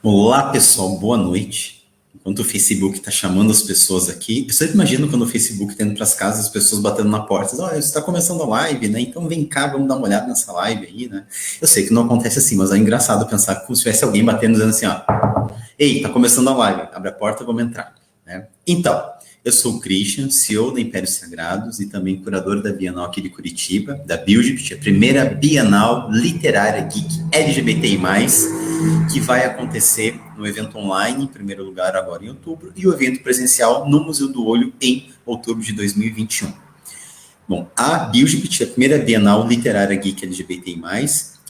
Olá, pessoal, boa noite. Enquanto o Facebook está chamando as pessoas aqui, eu sempre imagino quando o Facebook está indo para as casas, as pessoas batendo na porta, dizendo, olha, você está começando a live, né? Então vem cá, vamos dar uma olhada nessa live aí, né? Eu sei que não acontece assim, mas é engraçado pensar como se tivesse alguém batendo, dizendo assim, ó, ei, tá começando a live, abre a porta, vamos entrar, né? Então, eu sou o Christian, CEO da Impérios Sagrados e também curador da Bienal aqui de Curitiba, da Buildit, a primeira Bienal Literária Geek LGBTI+, que vai acontecer no evento online, em primeiro lugar agora em outubro, e o evento presencial no Museu do Olho em outubro de 2021. Bom, a Buildit, a primeira Bienal Literária Geek LGBTI+,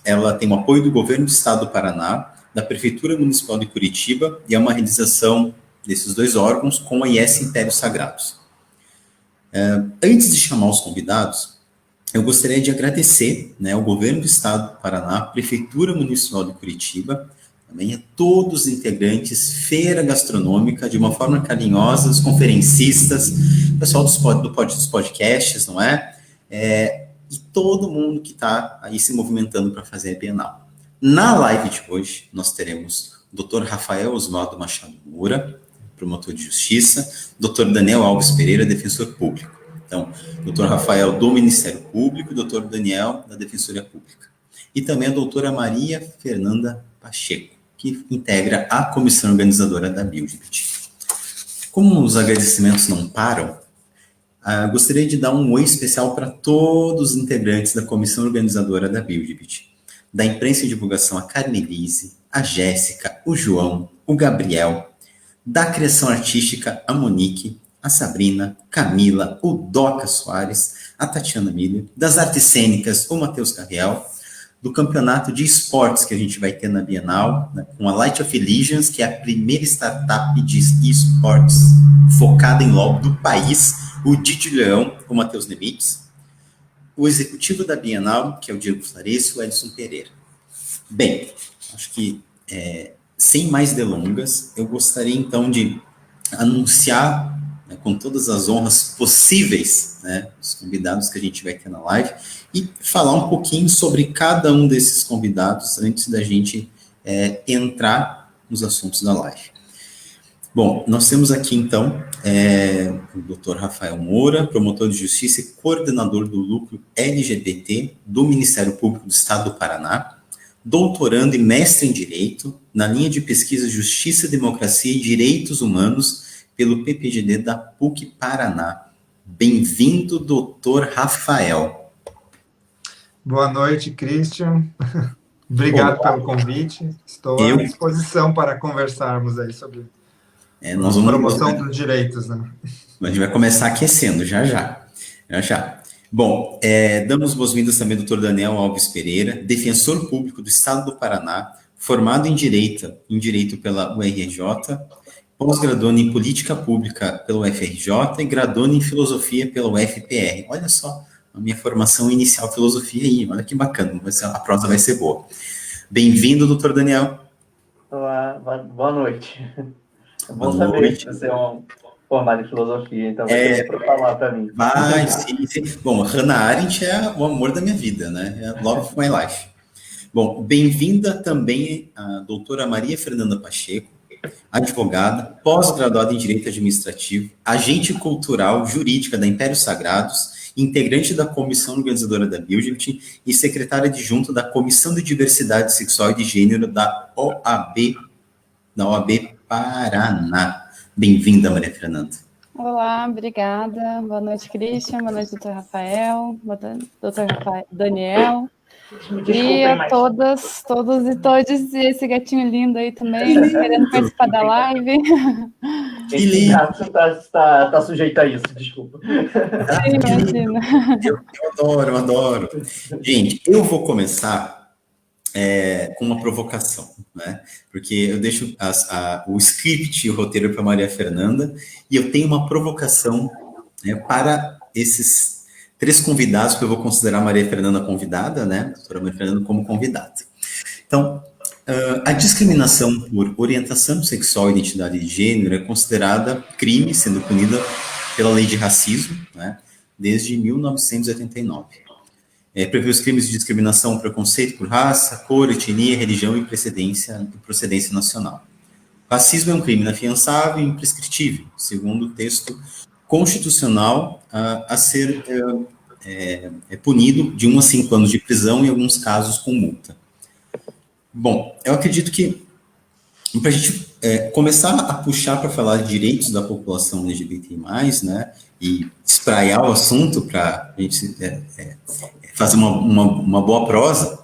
ela tem o apoio do Governo do Estado do Paraná, da Prefeitura Municipal de Curitiba, e é uma realização desses dois órgãos com a IS Impérios Sagrados. Antes de chamar os convidados, eu gostaria de agradecer, né, ao Governo do Estado do Paraná, Prefeitura Municipal de Curitiba, também a todos os integrantes, Feira Gastronômica, de uma forma carinhosa, os conferencistas, o pessoal dos podcasts, não é? E todo mundo que está aí se movimentando para fazer a Bienal. Na live de hoje, nós teremos o Dr. Rafael Osvaldo Machado Moura, promotor de justiça, Dr. Daniel Alves Pereira, defensor público. Então, Dr. Rafael do Ministério Público, Dr. Daniel da Defensoria Pública. E também a doutora Maria Fernanda Pacheco, que integra a comissão organizadora da Buildit. Como os agradecimentos não param, gostaria de dar um oi especial para todos os integrantes da comissão organizadora da Buildit, da imprensa e divulgação a Carmelise, a Jéssica, o João, o Gabriel, da criação artística a Monique, a Sabrina, Camila, o Doca Soares, a Tatiana Miller, das artes cênicas, o Matheus Carriel, do campeonato de esportes que a gente vai ter na Bienal, né, com a Light of Illusions, que é a primeira startup de esportes focada em LoL do país, o Didi Leão, o Matheus Nemitz, o executivo da Bienal, que é o Diego Flares, o Edson Pereira. Bem, acho que sem mais delongas, eu gostaria então de anunciar, né, com todas as honras possíveis, né, os convidados que a gente vai ter na live e falar um pouquinho sobre cada um desses convidados antes da gente entrar nos assuntos da live. Bom, nós temos aqui então o Dr. Rafael Moura, promotor de justiça e coordenador do núcleo LGBT do Ministério Público do Estado do Paraná, doutorando e mestre em Direito, na linha de pesquisa Justiça, Democracia e Direitos Humanos, pelo PPGD da PUC Paraná. Bem-vindo, doutor Rafael. Boa noite, Christian. Obrigado pelo convite. Estou à disposição para conversarmos aí sobre a promoção dos direitos, né? A gente vai começar aquecendo, já. Bom, damos boas-vindas também ao Dr. Daniel Alves Pereira, defensor público do Estado do Paraná, formado em Direito pela URJ, pós-graduando em Política Pública pela UFRJ e graduando em Filosofia pela UFPR. Olha só, a minha formação inicial filosofia aí, olha que bacana, a prosa vai ser boa. Bem-vindo, Dr. Daniel. Olá, boa noite. É bom saber que você é formado em filosofia, então vai ter para falar para mim. Sim. Bom, Hannah Arendt é o amor da minha vida, né? É love of my life. Bom, bem-vinda também a doutora Maria Fernanda Pacheco, advogada, pós-graduada em Direito Administrativo, agente cultural jurídica da Impérios Sagrados, integrante da comissão organizadora da Buildit e secretária adjunta da Comissão de Diversidade Sexual e de Gênero da OAB Paraná. Bem-vinda, Maria Fernanda. Olá, obrigada. Boa noite, Christian. Boa noite, doutor Rafael. Doutor Daniel. E a todas e todos, e esse gatinho lindo aí também, querendo participar da live. Esse gato está sujeito a isso, desculpa. Imagina. Eu adoro. Gente, eu vou começar com uma provocação, né? Porque eu deixo o script e o roteiro para Maria Fernanda, e eu tenho uma provocação, né, para esses 3 convidados, que eu vou considerar a Maria Fernanda convidada, né? A doutora Maria Fernanda como convidada. Então, a discriminação por orientação sexual e identidade de gênero é considerada crime, sendo punida pela lei de racismo, né, desde 1989. prevê os crimes de discriminação, preconceito por raça, cor, etnia, religião e procedência nacional. Racismo é um crime inafiançável e imprescritível, segundo o texto constitucional, a ser punido de 1 a 5 anos de prisão, em alguns casos com multa. Bom, eu acredito que, para a gente começar a puxar para falar de direitos da população LGBTI+, né, e espraiar o assunto para a gente fazer uma boa prosa,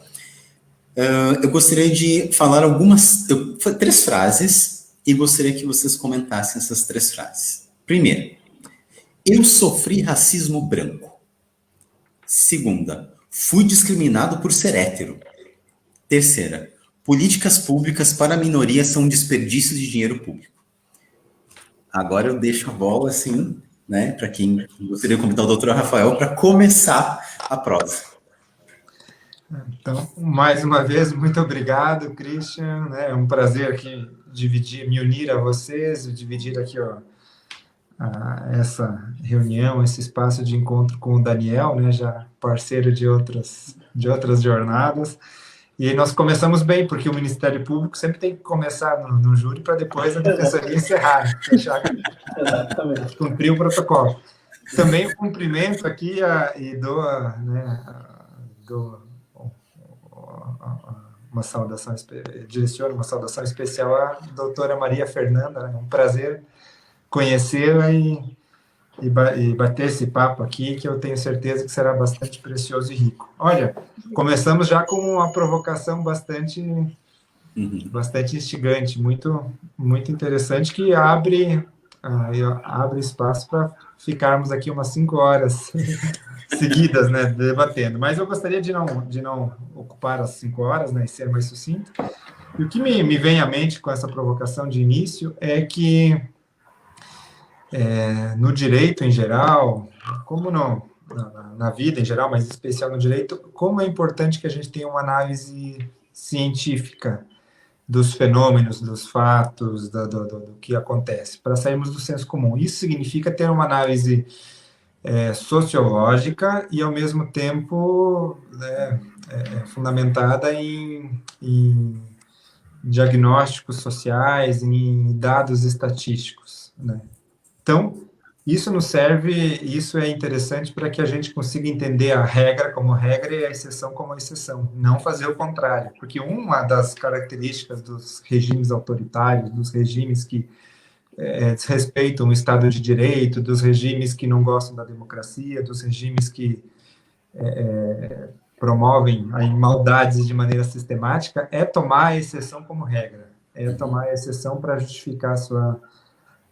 eu gostaria de falar 3 frases, e gostaria que vocês comentassem essas 3 frases. Primeiro, eu sofri racismo branco. Segunda, fui discriminado por ser hétero. Terceira, políticas públicas para minorias são desperdício de dinheiro público. Agora eu deixo a bola, assim, né, para quem gostaria de convidar o Dr. Rafael para começar a prosa. Então, mais uma vez, muito obrigado, Christian. É um prazer aqui me unir a vocês, dividir aqui essa reunião, esse espaço de encontro com o Daniel, né, já parceiro de outras jornadas. E nós começamos bem, porque o Ministério Público sempre tem que começar no júri para depois a defensoria encerrar, fechar, cumprir o protocolo. Também o cumprimento aqui e direciono uma saudação especial à doutora Maria Fernanda, né? Um prazer conhecê-la e bater esse papo aqui, que eu tenho certeza que será bastante precioso e rico. Olha, começamos já com uma provocação bastante instigante, muito, muito interessante, que abre espaço para ficarmos aqui umas 5 horas seguidas, né, debatendo. Mas eu gostaria de não ocupar as 5 horas, né, e ser mais sucinto. E o que me vem à mente com essa provocação de início é que no direito em geral, como não na vida em geral, mas em especial no direito, como é importante que a gente tenha uma análise científica dos fenômenos, dos fatos, do que acontece, para sairmos do senso comum. Isso significa ter uma análise sociológica e, ao mesmo tempo, fundamentada em diagnósticos sociais, em dados estatísticos, né? Então, isso é interessante para que a gente consiga entender a regra como regra e a exceção como exceção, não fazer o contrário, porque uma das características dos regimes autoritários, dos regimes que desrespeitam o Estado de Direito, dos regimes que não gostam da democracia, dos regimes que promovem aí maldades de maneira sistemática, é tomar a exceção como regra, é tomar a exceção para justificar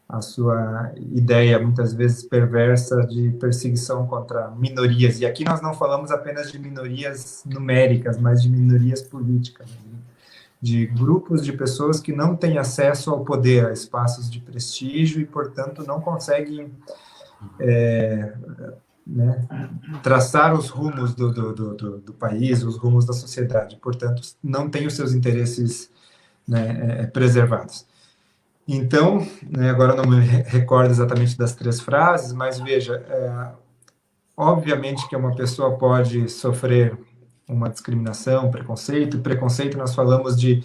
a sua ideia, muitas vezes perversa, de perseguição contra minorias. E aqui nós não falamos apenas de minorias numéricas, mas de minorias políticas, de grupos de pessoas que não têm acesso ao poder, a espaços de prestígio e, portanto, não conseguem traçar os rumos do país, os rumos da sociedade. Portanto, não têm os seus interesses preservados. Então, agora não me recordo exatamente das 3 frases, mas veja, obviamente que uma pessoa pode sofrer uma discriminação, preconceito. Preconceito, nós falamos de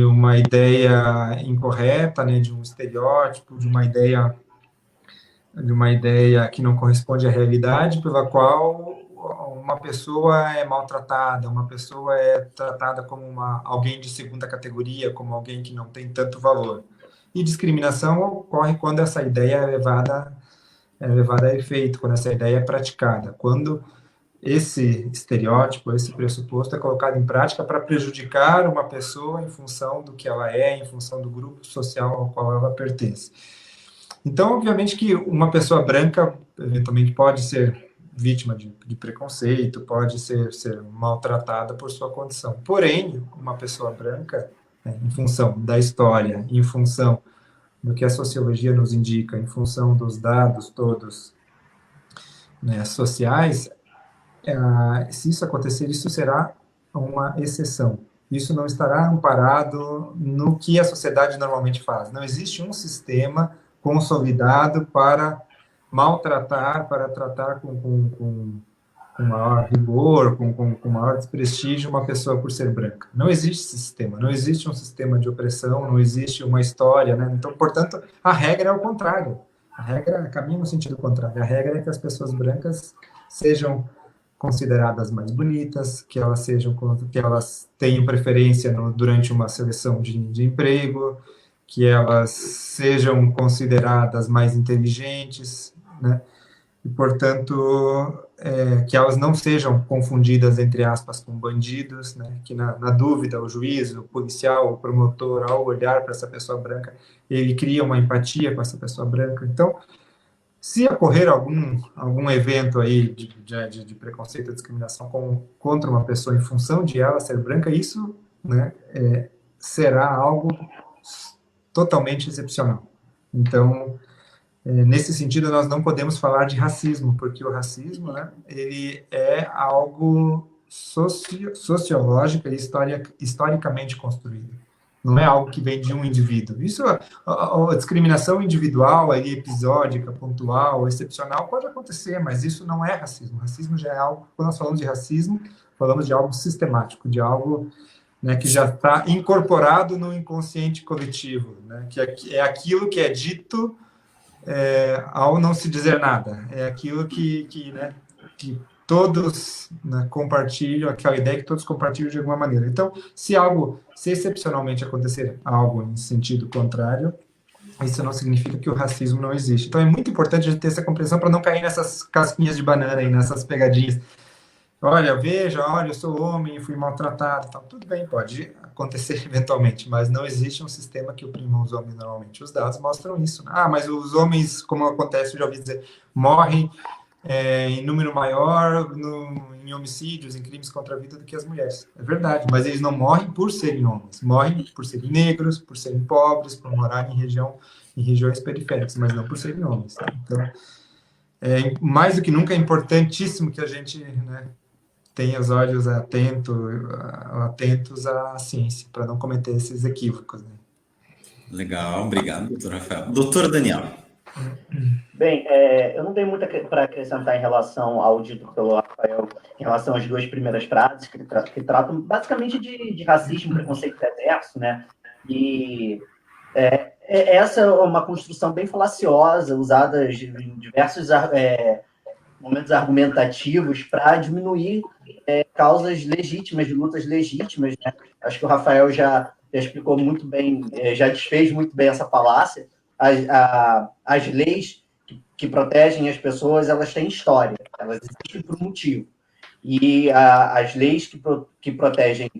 uma ideia incorreta, né, de um estereótipo, de uma ideia que não corresponde à realidade, pela qual uma pessoa é maltratada, uma pessoa é tratada como alguém de segunda categoria, como alguém que não tem tanto valor. E discriminação ocorre quando essa ideia é levada a efeito, quando essa ideia é praticada, quando esse estereótipo, esse pressuposto é colocado em prática para prejudicar uma pessoa em função do que ela é, em função do grupo social ao qual ela pertence. Então, obviamente que uma pessoa branca, eventualmente, pode ser vítima de preconceito, pode ser maltratada por sua condição. Porém, uma pessoa branca, em função da história, em função do que a sociologia nos indica, em função dos dados todos sociais, se isso acontecer, isso será uma exceção. Isso não estará amparado no que a sociedade normalmente faz. Não existe um sistema consolidado para maltratar, para tratar com maior rigor, com maior desprestígio uma pessoa por ser branca. Não existe esse sistema, não existe um sistema de opressão, não existe uma história, né? Então, portanto, a regra é o contrário. A regra caminha no sentido contrário. A regra é que as pessoas brancas sejam consideradas mais bonitas, que elas tenham preferência durante uma seleção de emprego, que elas sejam consideradas mais inteligentes, né? E, portanto, que elas não sejam confundidas, entre aspas, com bandidos, né? Que na dúvida, o juiz, o policial, o promotor, ao olhar para essa pessoa branca, ele cria uma empatia com essa pessoa branca. Então, se ocorrer algum evento aí de preconceito ou discriminação contra uma pessoa em função de ela ser branca, isso, né, será algo totalmente excepcional. Então, nesse sentido, nós não podemos falar de racismo, porque o racismo, né, ele é algo sociológico e historicamente construído. Não é algo que vem de um indivíduo. Isso, a discriminação individual, aí, episódica, pontual, excepcional, pode acontecer, mas isso não é racismo. Racismo já é algo, quando nós falamos de racismo, falamos de algo sistemático, de algo, né, que já está incorporado no inconsciente coletivo, né, que é aquilo que é dito ao não se dizer nada. É aquilo que todos, né, compartilham, aquela ideia que todos compartilham de alguma maneira. Então, se excepcionalmente acontecer algo em sentido contrário, isso não significa que o racismo não existe. Então, é muito importante a gente ter essa compreensão para não cair nessas casquinhas de banana e nessas pegadinhas. Olha, eu sou homem e fui maltratado. Então, tudo bem, pode acontecer eventualmente, mas não existe um sistema que oprima os homens normalmente. Os dados mostram isso. Né? Mas os homens, como acontece, eu já ouvi dizer, morrem em número maior em homicídios, em crimes contra a vida do que as mulheres. É verdade, mas eles não morrem por serem homens, morrem por serem negros, por serem pobres, por morar em regiões periféricas, mas não por serem homens. Então, mais do que nunca é importantíssimo que a gente, né, tenha os olhos atentos à ciência, para não cometer esses equívocos. Né? Legal, obrigado, doutor Rafael. Doutor Daniel. Bem, eu não tenho muito para acrescentar em relação ao dito pelo Rafael, em relação às duas primeiras frases, que tratam basicamente de racismo, preconceito reverso, né? E essa é uma construção bem falaciosa, usada em diversos momentos argumentativos para diminuir causas legítimas, de lutas legítimas, né? Acho que o Rafael já explicou muito bem, já desfez muito bem essa falácia. As leis que protegem as pessoas, elas têm história, elas existem por um motivo. E as leis que protegem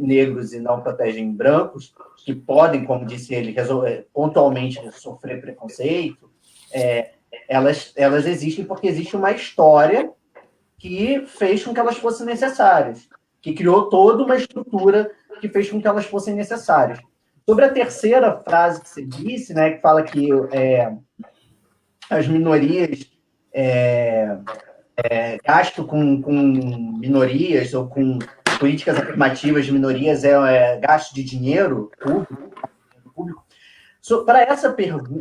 negros e não protegem brancos, que podem, como disse ele, pontualmente sofrer preconceito, elas existem porque existe uma história que fez com que elas fossem necessárias, que criou toda uma estrutura que fez com que elas fossem necessárias. Sobre a terceira frase que você disse, né, que fala que as minorias, gasto com minorias ou com políticas afirmativas de minorias gasto de dinheiro público.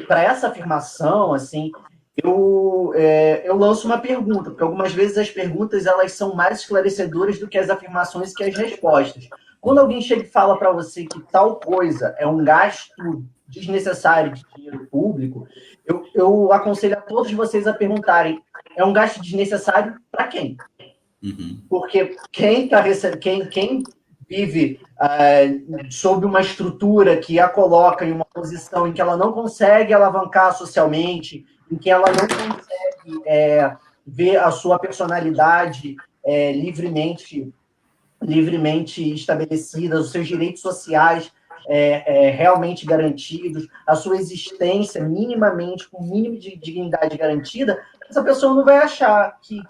Para essa afirmação, assim, eu lanço uma pergunta, porque algumas vezes as perguntas elas são mais esclarecedoras do que as afirmações e que as respostas. Quando alguém chega e fala para você que tal coisa é um gasto desnecessário de dinheiro público, eu aconselho a todos vocês a perguntarem, é um gasto desnecessário para quem? Uhum. Porque quem vive sob uma estrutura que a coloca em uma posição em que ela não consegue alavancar socialmente, em que ela não consegue ver a sua personalidade livremente estabelecidas, os seus direitos sociais realmente garantidos, a sua existência minimamente, com o mínimo de dignidade garantida, essa pessoa não vai achar que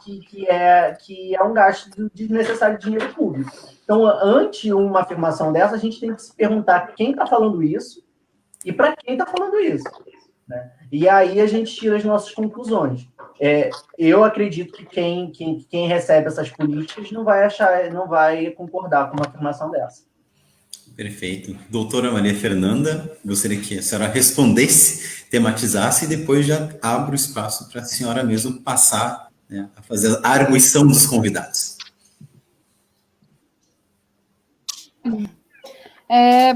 é um gasto desnecessário de dinheiro público. Então, ante uma afirmação dessa, a gente tem que se perguntar quem está falando isso e para quem está falando isso. Né? E aí a gente tira as nossas conclusões. Eu acredito que quem recebe essas políticas não vai concordar com uma afirmação dessa. Perfeito. Doutora Maria Fernanda, gostaria que a senhora respondesse, tematizasse e depois já abro o espaço para a senhora mesmo passar né, a fazer a arguição dos convidados.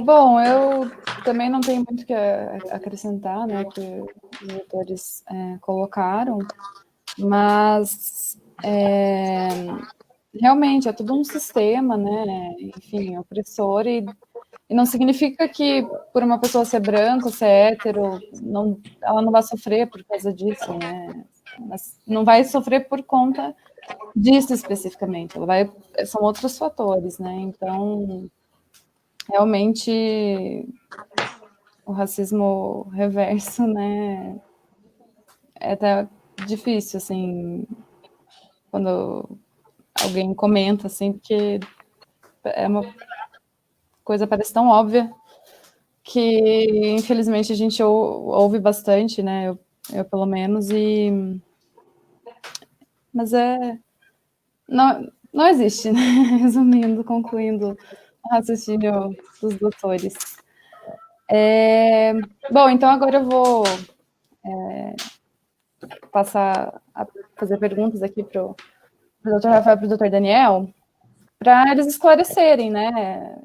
Bom, eu também não tenho muito o que acrescentar, né, que os autores colocaram, mas realmente é tudo um sistema, né, enfim, opressor, e não significa que por uma pessoa ser branca, ser hétero, ela não vai sofrer por causa disso, né, mas não vai sofrer por conta disso especificamente, são outros fatores, né, então... Realmente, o racismo reverso, né, é até difícil, assim, quando alguém comenta, assim, porque é uma coisa parece tão óbvia que, infelizmente, a gente ouve bastante, né, eu pelo menos, mas não existe, né, resumindo, concluindo o raciocínio dos doutores. Bom, então agora eu vou passar a fazer perguntas aqui para o Dr. Rafael e para o Dr. Daniel, para eles esclarecerem, né,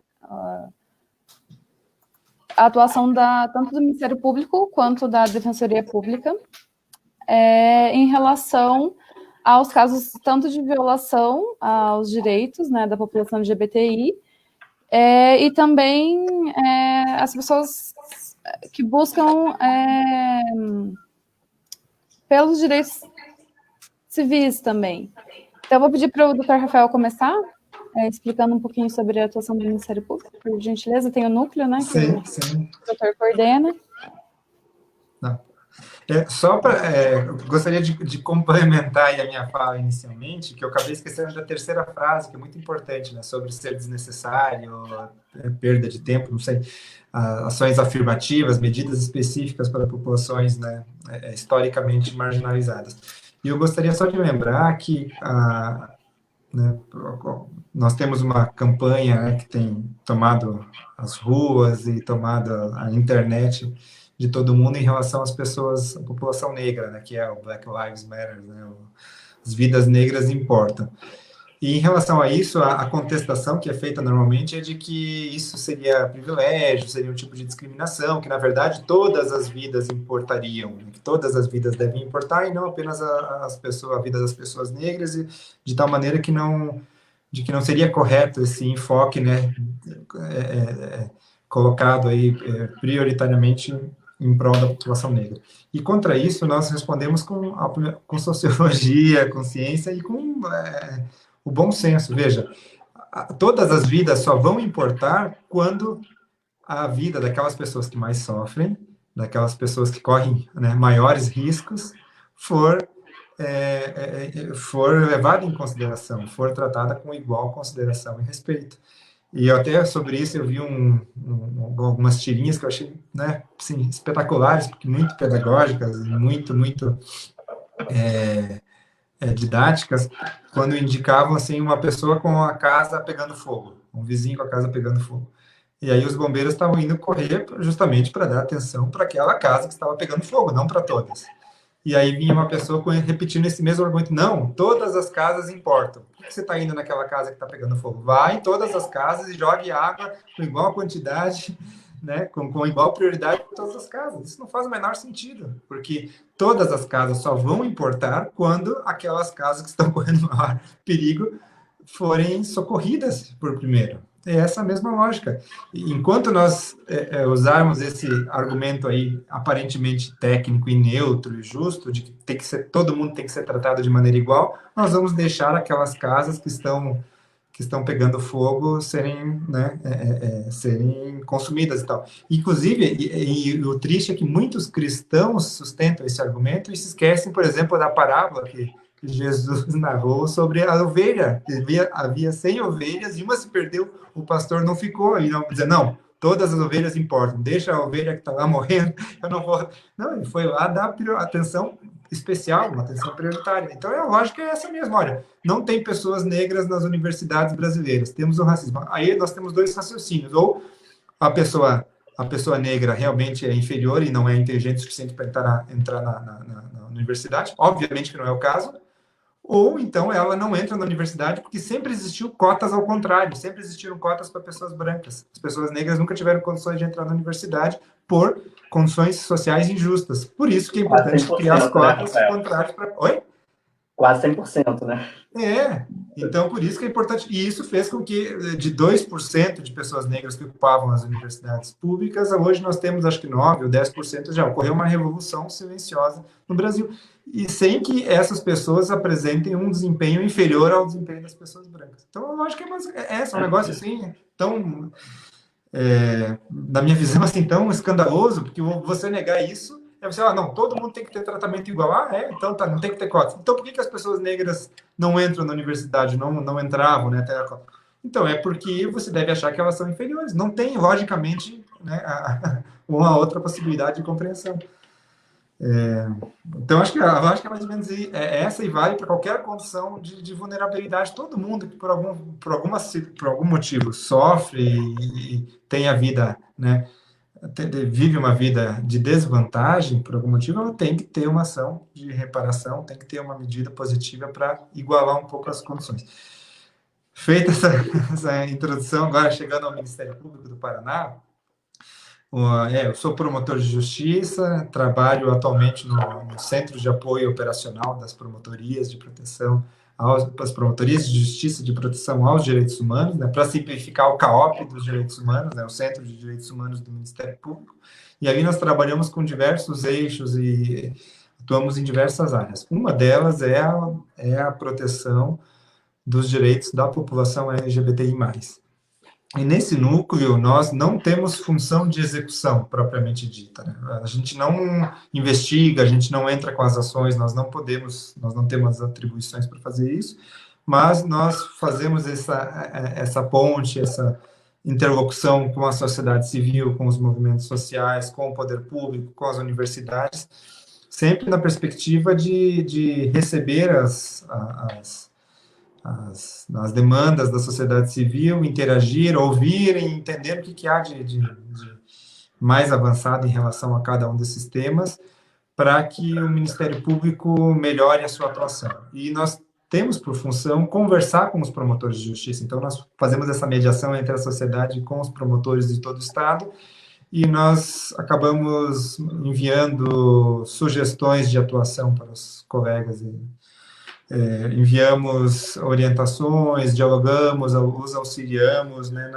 a atuação tanto do Ministério Público quanto da Defensoria Pública em relação aos casos tanto de violação aos direitos, né, da população LGBTI, e também as pessoas que buscam pelos direitos civis também. Então, eu vou pedir para o Dr. Rafael começar, explicando um pouquinho sobre a atuação do Ministério Público, por gentileza. Tem o núcleo, né, que Sim. O doutor coordena. Não. Gostaria de complementar a minha fala inicialmente, que eu acabei esquecendo da terceira frase, que é muito importante, né, sobre ser desnecessário, perda de tempo, não sei, ações afirmativas, medidas específicas para populações, né, historicamente marginalizadas. E eu gostaria só de lembrar que né, nós temos uma campanha, né, que tem tomado as ruas e tomado a internet de todo mundo em relação às pessoas, a população negra, né, que é o Black Lives Matter, né, as vidas negras importam. E em relação a isso, a contestação que é feita normalmente é de que isso seria privilégio, seria um tipo de discriminação, que na verdade todas as vidas importariam, né, que todas as vidas devem importar e não apenas a vida das pessoas negras, e de tal maneira que não seria correto esse enfoque, né, colocado aí prioritariamente em prol da população negra. E contra isso nós respondemos com sociologia, com ciência e com o bom senso. Veja, todas as vidas só vão importar quando a vida daquelas pessoas que mais sofrem, daquelas pessoas que correm, né, maiores riscos, for levada em consideração, for tratada com igual consideração e respeito. E até sobre isso eu vi algumas tirinhas que eu achei, né, assim, espetaculares, porque muito pedagógicas, muito didáticas, quando indicavam assim uma pessoa com a casa pegando fogo, um vizinho com a casa pegando fogo. E aí os bombeiros estavam indo correr justamente para dar atenção para aquela casa que estava pegando fogo, não para todas. E aí vinha uma pessoa repetindo esse mesmo argumento: não, todas as casas importam. Por que você está indo naquela casa que está pegando fogo? Vai em todas as casas e jogue água com igual quantidade, né, com igual prioridade para todas as casas. Isso não faz o menor sentido, porque todas as casas só vão importar quando aquelas casas que estão correndo maior perigo forem socorridas por primeiro. É essa mesma lógica. Enquanto nós usarmos esse argumento aí aparentemente técnico e neutro e justo, de que todo mundo tem que ser tratado de maneira igual, nós vamos deixar aquelas casas que estão pegando fogo serem consumidas e tal. Inclusive, e o triste é que muitos cristãos sustentam esse argumento e se esquecem, por exemplo, da parábola que Jesus narrou sobre a ovelha. Havia 100 ovelhas e uma se perdeu, o pastor não ficou e não dizer, não, todas as ovelhas importam, deixa a ovelha que está lá morrendo, eu não vou... Não, ele foi lá dar atenção especial, uma atenção prioritária. Então, a lógica é essa mesma. Olha, não tem pessoas negras nas universidades brasileiras, temos o racismo. Aí nós temos dois raciocínios, ou a pessoa negra realmente é inferior e não é inteligente o suficiente para entrar na universidade, obviamente que não é o caso, ou então ela não entra na universidade porque sempre existiu cotas ao contrário, sempre existiram cotas para pessoas brancas. As pessoas negras nunca tiveram condições de entrar na universidade por condições sociais injustas. Por isso que é importante criar as cotas contrárias para... Oi? Quase 100%, né? Então por isso que é importante. E isso fez com que de 2% de pessoas negras que ocupavam as universidades públicas, hoje nós temos acho que 9% ou 10%, já ocorreu uma revolução silenciosa no Brasil. E sem que essas pessoas apresentem um desempenho inferior ao desempenho das pessoas brancas. Então eu acho que é um negócio assim, tão... na minha visão, assim, tão escandaloso, porque você negar isso é você, não, todo mundo tem que ter tratamento igual. Então tá, não tem que ter cotas. Então por que as pessoas negras não entram na universidade, não entravam, né, até a cota? Então, é porque você deve achar que elas são inferiores. Não tem, logicamente, né, uma outra possibilidade de compreensão. Então, acho que é mais ou menos essa, e vale para qualquer condição de vulnerabilidade. Todo mundo que, por algum motivo, sofre e tem a vida, né, vive uma vida de desvantagem, por algum motivo, ela tem que ter uma ação de reparação, tem que ter uma medida positiva para igualar um pouco as condições. Feita essa introdução, agora chegando ao Ministério Público do Paraná, eu sou promotor de justiça, trabalho atualmente no Centro de Apoio Operacional das Promotorias de Proteção, as Promotorias de Justiça de Proteção aos Direitos Humanos, né, para simplificar o CAOP dos Direitos Humanos, né, o Centro de Direitos Humanos do Ministério Público, e ali nós trabalhamos com diversos eixos e atuamos em diversas áreas. Uma delas é a proteção dos direitos da população LGBTI+. E nesse núcleo, nós não temos função de execução, propriamente dita, né? A gente não investiga, a gente não entra com as ações, nós não temos atribuições para fazer isso, mas nós fazemos essa ponte, essa interlocução com a sociedade civil, com os movimentos sociais, com o poder público, com as universidades, sempre na perspectiva de receber as demandas da sociedade civil, interagir, ouvir e entender o que há de mais avançado em relação a cada um desses temas, para que o Ministério Público melhore a sua atuação. E nós temos por função conversar com os promotores de justiça. Então, nós fazemos essa mediação entre a sociedade com os promotores de todo o Estado, e nós acabamos enviando sugestões de atuação para os colegas enviamos orientações, dialogamos, os auxiliamos, né,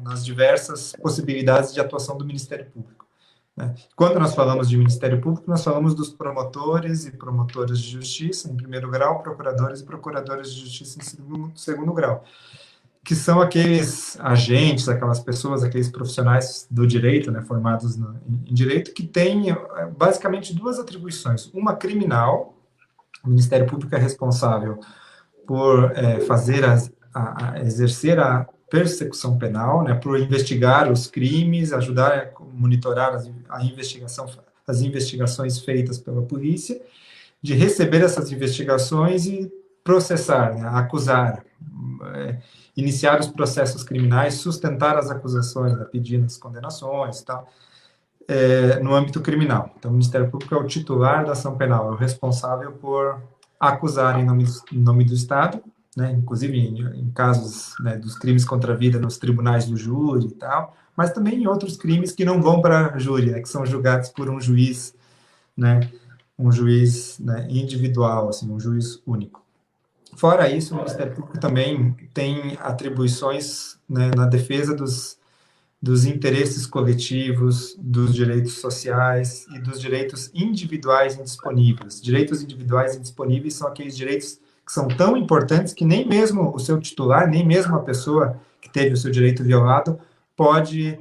nas diversas possibilidades de atuação do Ministério Público, né. Quando nós falamos de Ministério Público, nós falamos dos promotores e promotoras de justiça, em primeiro grau, procuradores e procuradores de justiça em segundo grau, que são aqueles agentes, aquelas pessoas, aqueles profissionais do direito, né, formados em direito, que têm basicamente duas atribuições: uma criminal. O Ministério Público é responsável por exercer a persecução penal, né, por investigar os crimes, ajudar a monitorar as investigações feitas pela polícia, de receber essas investigações e processar, né, acusar, iniciar os processos criminais, sustentar as acusações, né, pedindo as condenações e tal. No âmbito criminal. Então, o Ministério Público é o titular da ação penal, é o responsável por acusar em nome do Estado, né, inclusive em casos, né, dos crimes contra a vida nos tribunais do júri e tal, mas também em outros crimes que não vão para a júri, né, que são julgados por um juiz, né, né, individual, assim, um juiz único. Fora isso, o Ministério Público também tem atribuições, né, na defesa dos interesses coletivos, dos direitos sociais e dos direitos individuais indisponíveis. Direitos individuais indisponíveis são aqueles direitos que são tão importantes que nem mesmo o seu titular, nem mesmo a pessoa que teve o seu direito violado pode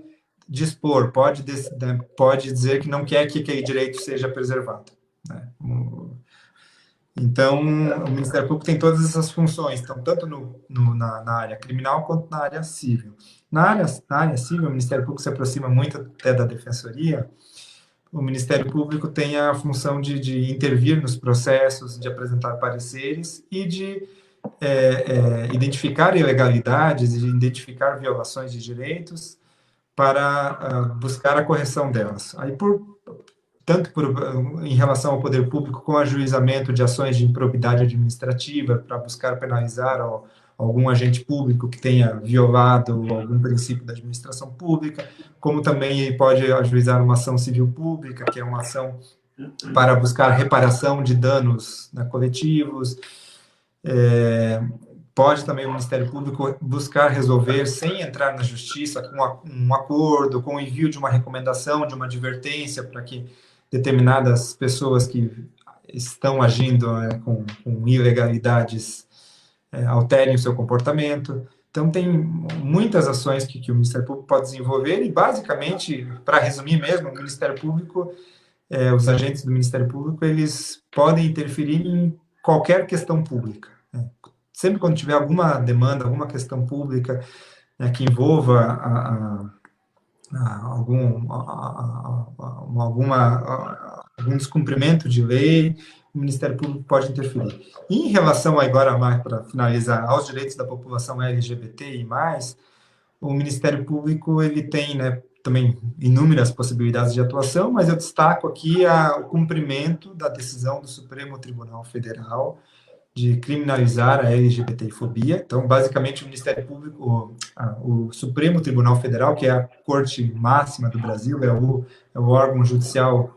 dispor, pode dizer que não quer que aquele direito seja preservado, né? Então, o Ministério Público tem todas essas funções, então, tanto na área criminal quanto na área civil. Na área civil, o Ministério Público se aproxima muito até da Defensoria. O Ministério Público tem a função de intervir nos processos, de apresentar pareceres e de identificar ilegalidades, de identificar violações de direitos para buscar a correção delas. Aí, tanto em relação ao poder público, com ajuizamento de ações de improbidade administrativa para buscar penalizar algum agente público que tenha violado algum princípio da administração pública, como também ele pode ajuizar uma ação civil pública, que é uma ação para buscar reparação de danos, né, coletivos. Pode também o Ministério Público buscar resolver, sem entrar na justiça, com um acordo, com o envio de uma recomendação, de uma advertência, para que determinadas pessoas que estão agindo com ilegalidades alterem o seu comportamento. Então, tem muitas ações que o Ministério Público pode desenvolver e, basicamente, para resumir mesmo, o Ministério Público, os agentes do Ministério Público, eles podem interferir em qualquer questão pública. Sempre quando tiver alguma demanda, alguma questão pública que envolva algum descumprimento de lei, o Ministério Público pode interferir. E em relação, agora mais para finalizar, aos direitos da população LGBTI+, o Ministério Público ele tem, né, também inúmeras possibilidades de atuação, mas eu destaco aqui o cumprimento da decisão do Supremo Tribunal Federal de criminalizar a LGBTfobia. Então, basicamente, o Ministério Público, o Supremo Tribunal Federal, que é a corte máxima do Brasil, é o órgão judicial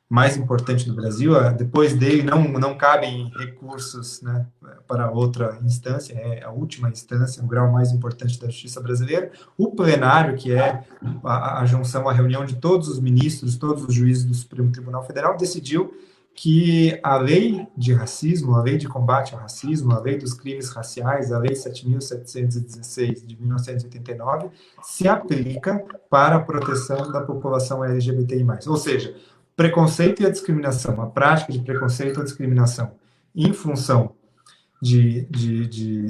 mais importante do Brasil. Depois dele, não cabem recursos, né, para outra instância, é a última instância, o grau mais importante da justiça brasileira. O plenário, que é a junção, a reunião de todos os ministros, todos os juízes do Supremo Tribunal Federal, decidiu que a lei de racismo, a lei de combate ao racismo, a lei dos crimes raciais, a lei 7.716 de 1989, se aplica para a proteção da população LGBTI+. Ou seja, preconceito e a discriminação, a prática de preconceito ou discriminação em função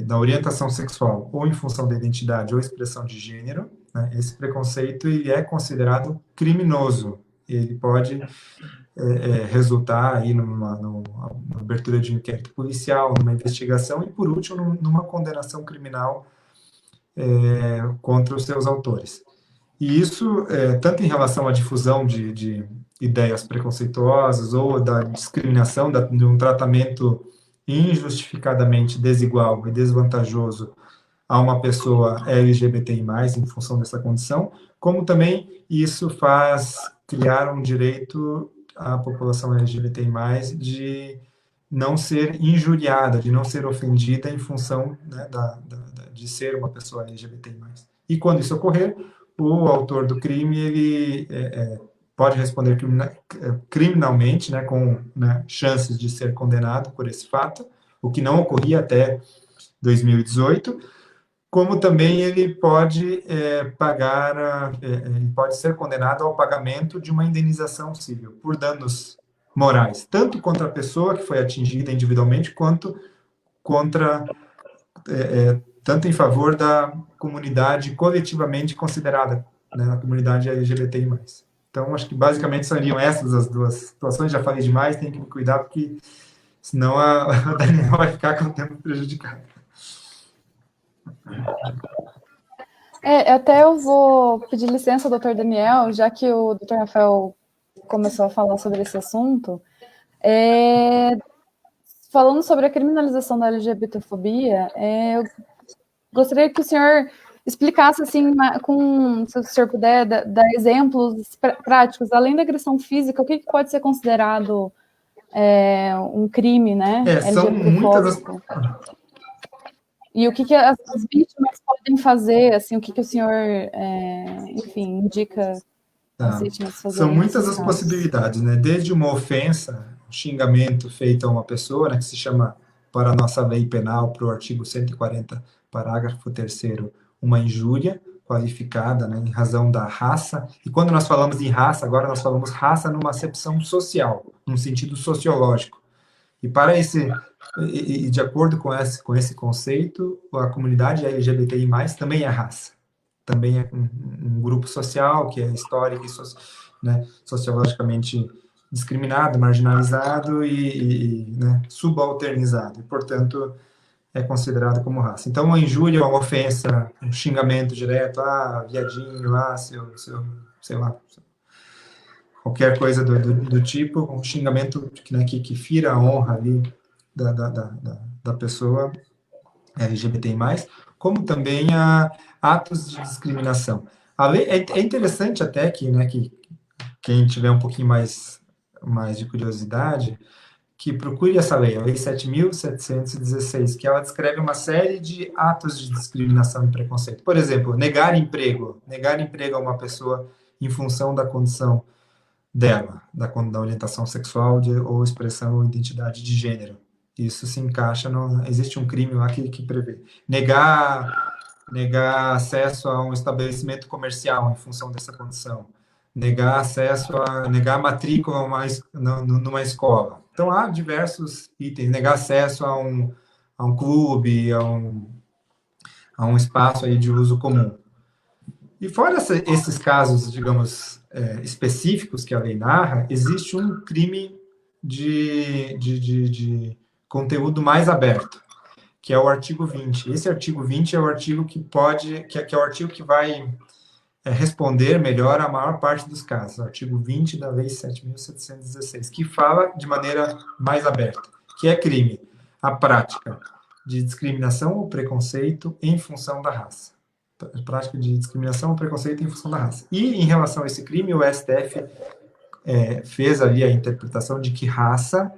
da orientação sexual ou em função da identidade ou expressão de gênero, né, esse preconceito ele é considerado criminoso. Ele pode resultar aí numa abertura de um inquérito policial, numa investigação e, por último, numa condenação criminal contra os seus autores. E isso, tanto em relação à difusão de ideias preconceituosas ou da discriminação, de um tratamento injustificadamente desigual e desvantajoso a uma pessoa LGBTI+, em função dessa condição, como também isso faz criar um direito à população LGBTI+, de não ser injuriada, de não ser ofendida em função, né, de ser uma pessoa LGBTI+. E quando isso ocorrer, o autor do crime ele pode responder criminalmente, né, com, né, chances de ser condenado por esse fato, o que não ocorria até 2018, como também ele pode ele pode ser condenado ao pagamento de uma indenização civil por danos morais, tanto contra a pessoa que foi atingida individualmente, quanto tanto em favor da comunidade coletivamente considerada, né, a comunidade LGBTI+. Então, acho que basicamente seriam essas as duas situações. Já falei demais, tem que me cuidar, porque senão a Daniela vai ficar com o tempo prejudicado. Até eu vou pedir licença, doutor Daniel, já que o doutor Rafael começou a falar sobre esse assunto. Falando sobre a criminalização da LGBTfobia, eu gostaria que o senhor explicasse, assim, se o senhor puder, dar exemplos práticos, além da agressão física, o que pode ser considerado um crime, né? São muitas... E o que as vítimas podem fazer, assim, o que o senhor, enfim, indica as vítimas fazerem? São muitas as possibilidades, né? Desde uma ofensa, um xingamento feito a uma pessoa, né, que se chama, para a nossa lei penal, para o artigo 140, parágrafo 3º, uma injúria qualificada, né, em razão da raça. E quando nós falamos em raça, agora nós falamos raça numa acepção social, num sentido sociológico. E de acordo com esse conceito, a comunidade LGBTI+, também é raça. Também é um grupo social que é histórico e né, sociologicamente discriminado, marginalizado e né, subalternizado. E, portanto, é considerado como raça. Então, uma injúria, uma ofensa, um xingamento direto, viadinho, sei lá, qualquer coisa do tipo, um xingamento, né, que fira a honra ali da pessoa LGBTI+, como também a atos de discriminação. A lei, é interessante até que, né, que quem tiver um pouquinho mais de curiosidade, que procure essa lei, a Lei 7.716, que ela descreve uma série de atos de discriminação e preconceito. Por exemplo, negar emprego a uma pessoa em função da condição dela, da orientação sexual ou expressão ou identidade de gênero. Isso se encaixa existe um crime lá que prevê. Negar acesso a um estabelecimento comercial em função dessa condição. Negar matrícula numa escola. Então, há diversos itens. Negar acesso a um clube, a um espaço aí de uso comum. E fora esses casos, digamos, específicos que a lei narra, existe um crime de conteúdo mais aberto, que é o artigo 20. Esse artigo 20 é o artigo que é o artigo que vai responder melhor a maior parte dos casos. O artigo 20 da Lei 7.716, que fala de maneira mais aberta, que é crime a prática de discriminação ou preconceito em função da raça. Prática de discriminação ou preconceito em função da raça. E, em relação a esse crime, o STF fez ali a interpretação de que raça,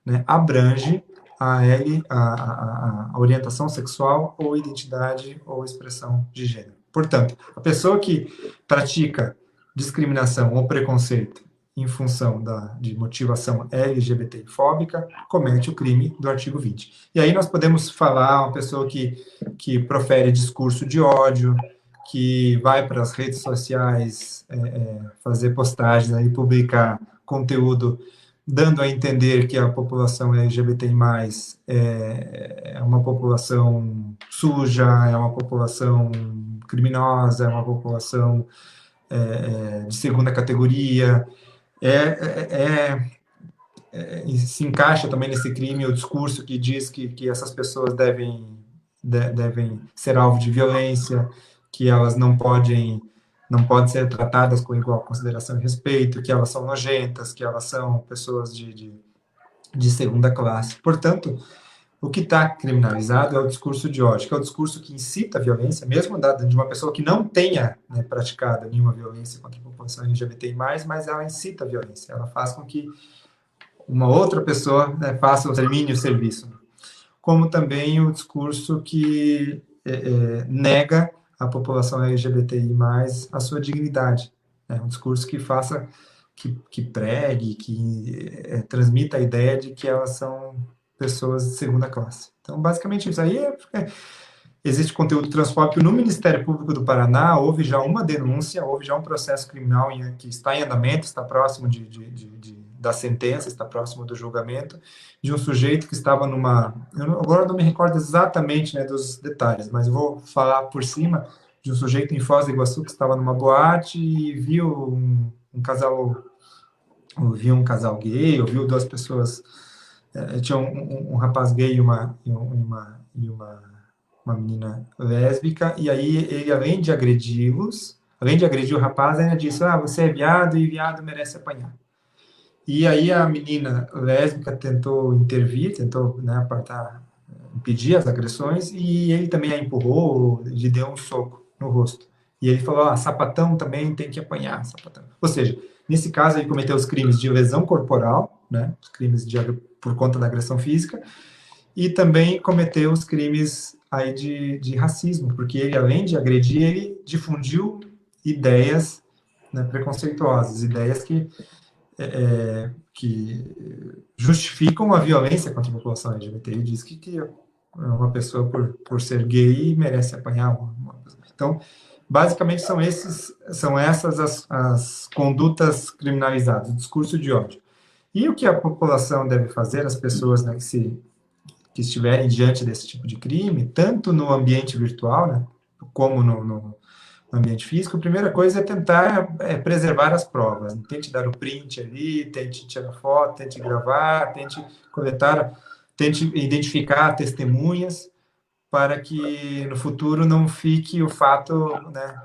né, abrange a orientação sexual ou identidade ou expressão de gênero. Portanto, a pessoa que pratica discriminação ou preconceito em função de motivação LGBTI-fóbica comete o crime do artigo 20. E aí nós podemos falar uma pessoa que profere discurso de ódio, que vai para as redes sociais fazer postagens e publicar conteúdo dando a entender que a população LGBTI+, é uma população suja, é uma população criminosa, é uma população de segunda categoria, se encaixa também nesse crime o discurso que diz que essas pessoas devem ser alvo de violência, que elas não podem ser tratadas com igual consideração e respeito, que elas são nojentas, que elas são pessoas de segunda classe. Portanto, o que está criminalizado é o discurso de ódio, que é o discurso que incita a violência, mesmo de uma pessoa que não tenha, né, praticado nenhuma violência contra a população LGBTI+, mas ela incita a violência, ela faz com que uma outra pessoa, né, termine o serviço. Como também o discurso que nega a população LGBTI+, a sua dignidade. É um discurso que faça, que pregue, que transmita a ideia de que elas são pessoas de segunda classe. Então, basicamente, isso aí existe conteúdo transfóbico no Ministério Público do Paraná, houve já uma denúncia, houve já um processo criminal que está em andamento, está próximo da sentença, está próximo do julgamento, de um sujeito que estava agora não me recordo exatamente, né, dos detalhes, mas eu vou falar por cima, de um sujeito em Foz do Iguaçu que estava numa boate e viu um casal gay, ou viu duas pessoas, tinha um rapaz gay e uma menina lésbica, e aí ele, além de agredir o rapaz, ainda disse, você é viado e viado merece apanhar. E aí a menina lésbica tentou intervir, né, apartar, impedir as agressões, e ele também a empurrou, lhe deu um soco no rosto. E ele falou, sapatão também tem que apanhar, sapatão. Ou seja, nesse caso ele cometeu os crimes de lesão corporal, né, os crimes por conta da agressão física, e também cometeu os crimes aí de racismo, porque ele, além de agredir, ele difundiu ideias, né, preconceituosas, ideias que justificam a violência contra a população LGBT. Ele diz que uma pessoa, por ser gay, merece apanhar uma pessoa. Então, basicamente, são essas as condutas criminalizadas, o discurso de ódio. E o que a população deve fazer, as pessoas, né, que estiverem diante desse tipo de crime, tanto no ambiente virtual, né, como no ambiente físico, a primeira coisa é tentar preservar as provas. Tente dar o print ali, tente tirar foto, tente gravar, tente coletar, tente identificar testemunhas, para que no futuro não fique o fato, né,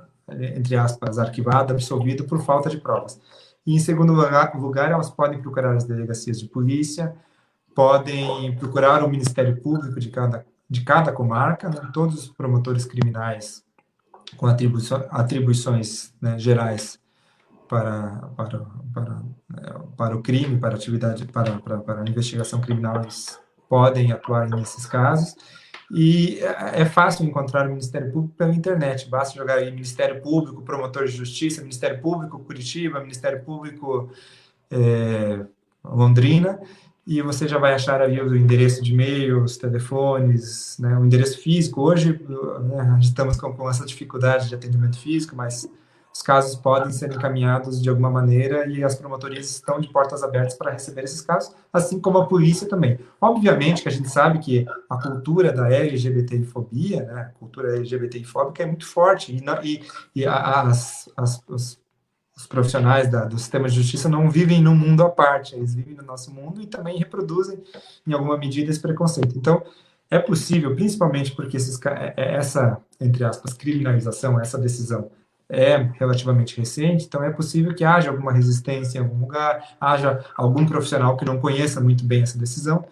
entre aspas, arquivado, absolvido por falta de provas. E, em segundo lugar, elas podem procurar as delegacias de polícia, podem procurar o Ministério Público de cada comarca, né? Todos os promotores criminais com atribuições, né, gerais para o crime, para a atividade, para a investigação criminal, eles podem atuar nesses casos. E é fácil encontrar o Ministério Público pela internet, basta jogar aí Ministério Público, Promotor de Justiça, Ministério Público Curitiba, Ministério Público Londrina, e você já vai achar ali o endereço de e-mail, os telefones, né, o endereço físico. Hoje, né, estamos com essa dificuldade de atendimento físico, mas os casos podem ser encaminhados de alguma maneira e as promotorias estão de portas abertas para receber esses casos, assim como a polícia também. Obviamente que a gente sabe que a cultura da LGBTI-fobia, né, a cultura LGBTI-fóbica é muito forte, os profissionais do sistema de justiça não vivem num mundo à parte, eles vivem no nosso mundo e também reproduzem, em alguma medida, esse preconceito. Então, é possível, principalmente porque essa, entre aspas, criminalização, essa decisão é relativamente recente, então é possível que haja alguma resistência em algum lugar, haja algum profissional que não conheça muito bem essa decisão.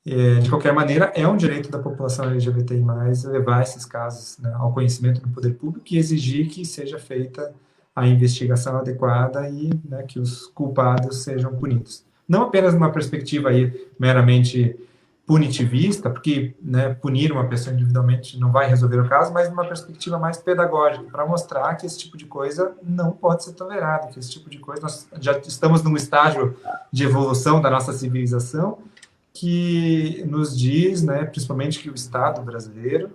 De qualquer maneira, é um direito da população LGBTI+, levar esses casos, né, ao conhecimento do poder público e exigir que seja feita a investigação adequada e, né, que os culpados sejam punidos. Não apenas numa perspectiva aí meramente punitivista, porque, né, punir uma pessoa individualmente não vai resolver o caso, mas numa perspectiva mais pedagógica, para mostrar que esse tipo de coisa não pode ser tolerado, que esse tipo de coisa, nós já estamos num estágio de evolução da nossa civilização que nos diz, né, principalmente que o Estado brasileiro,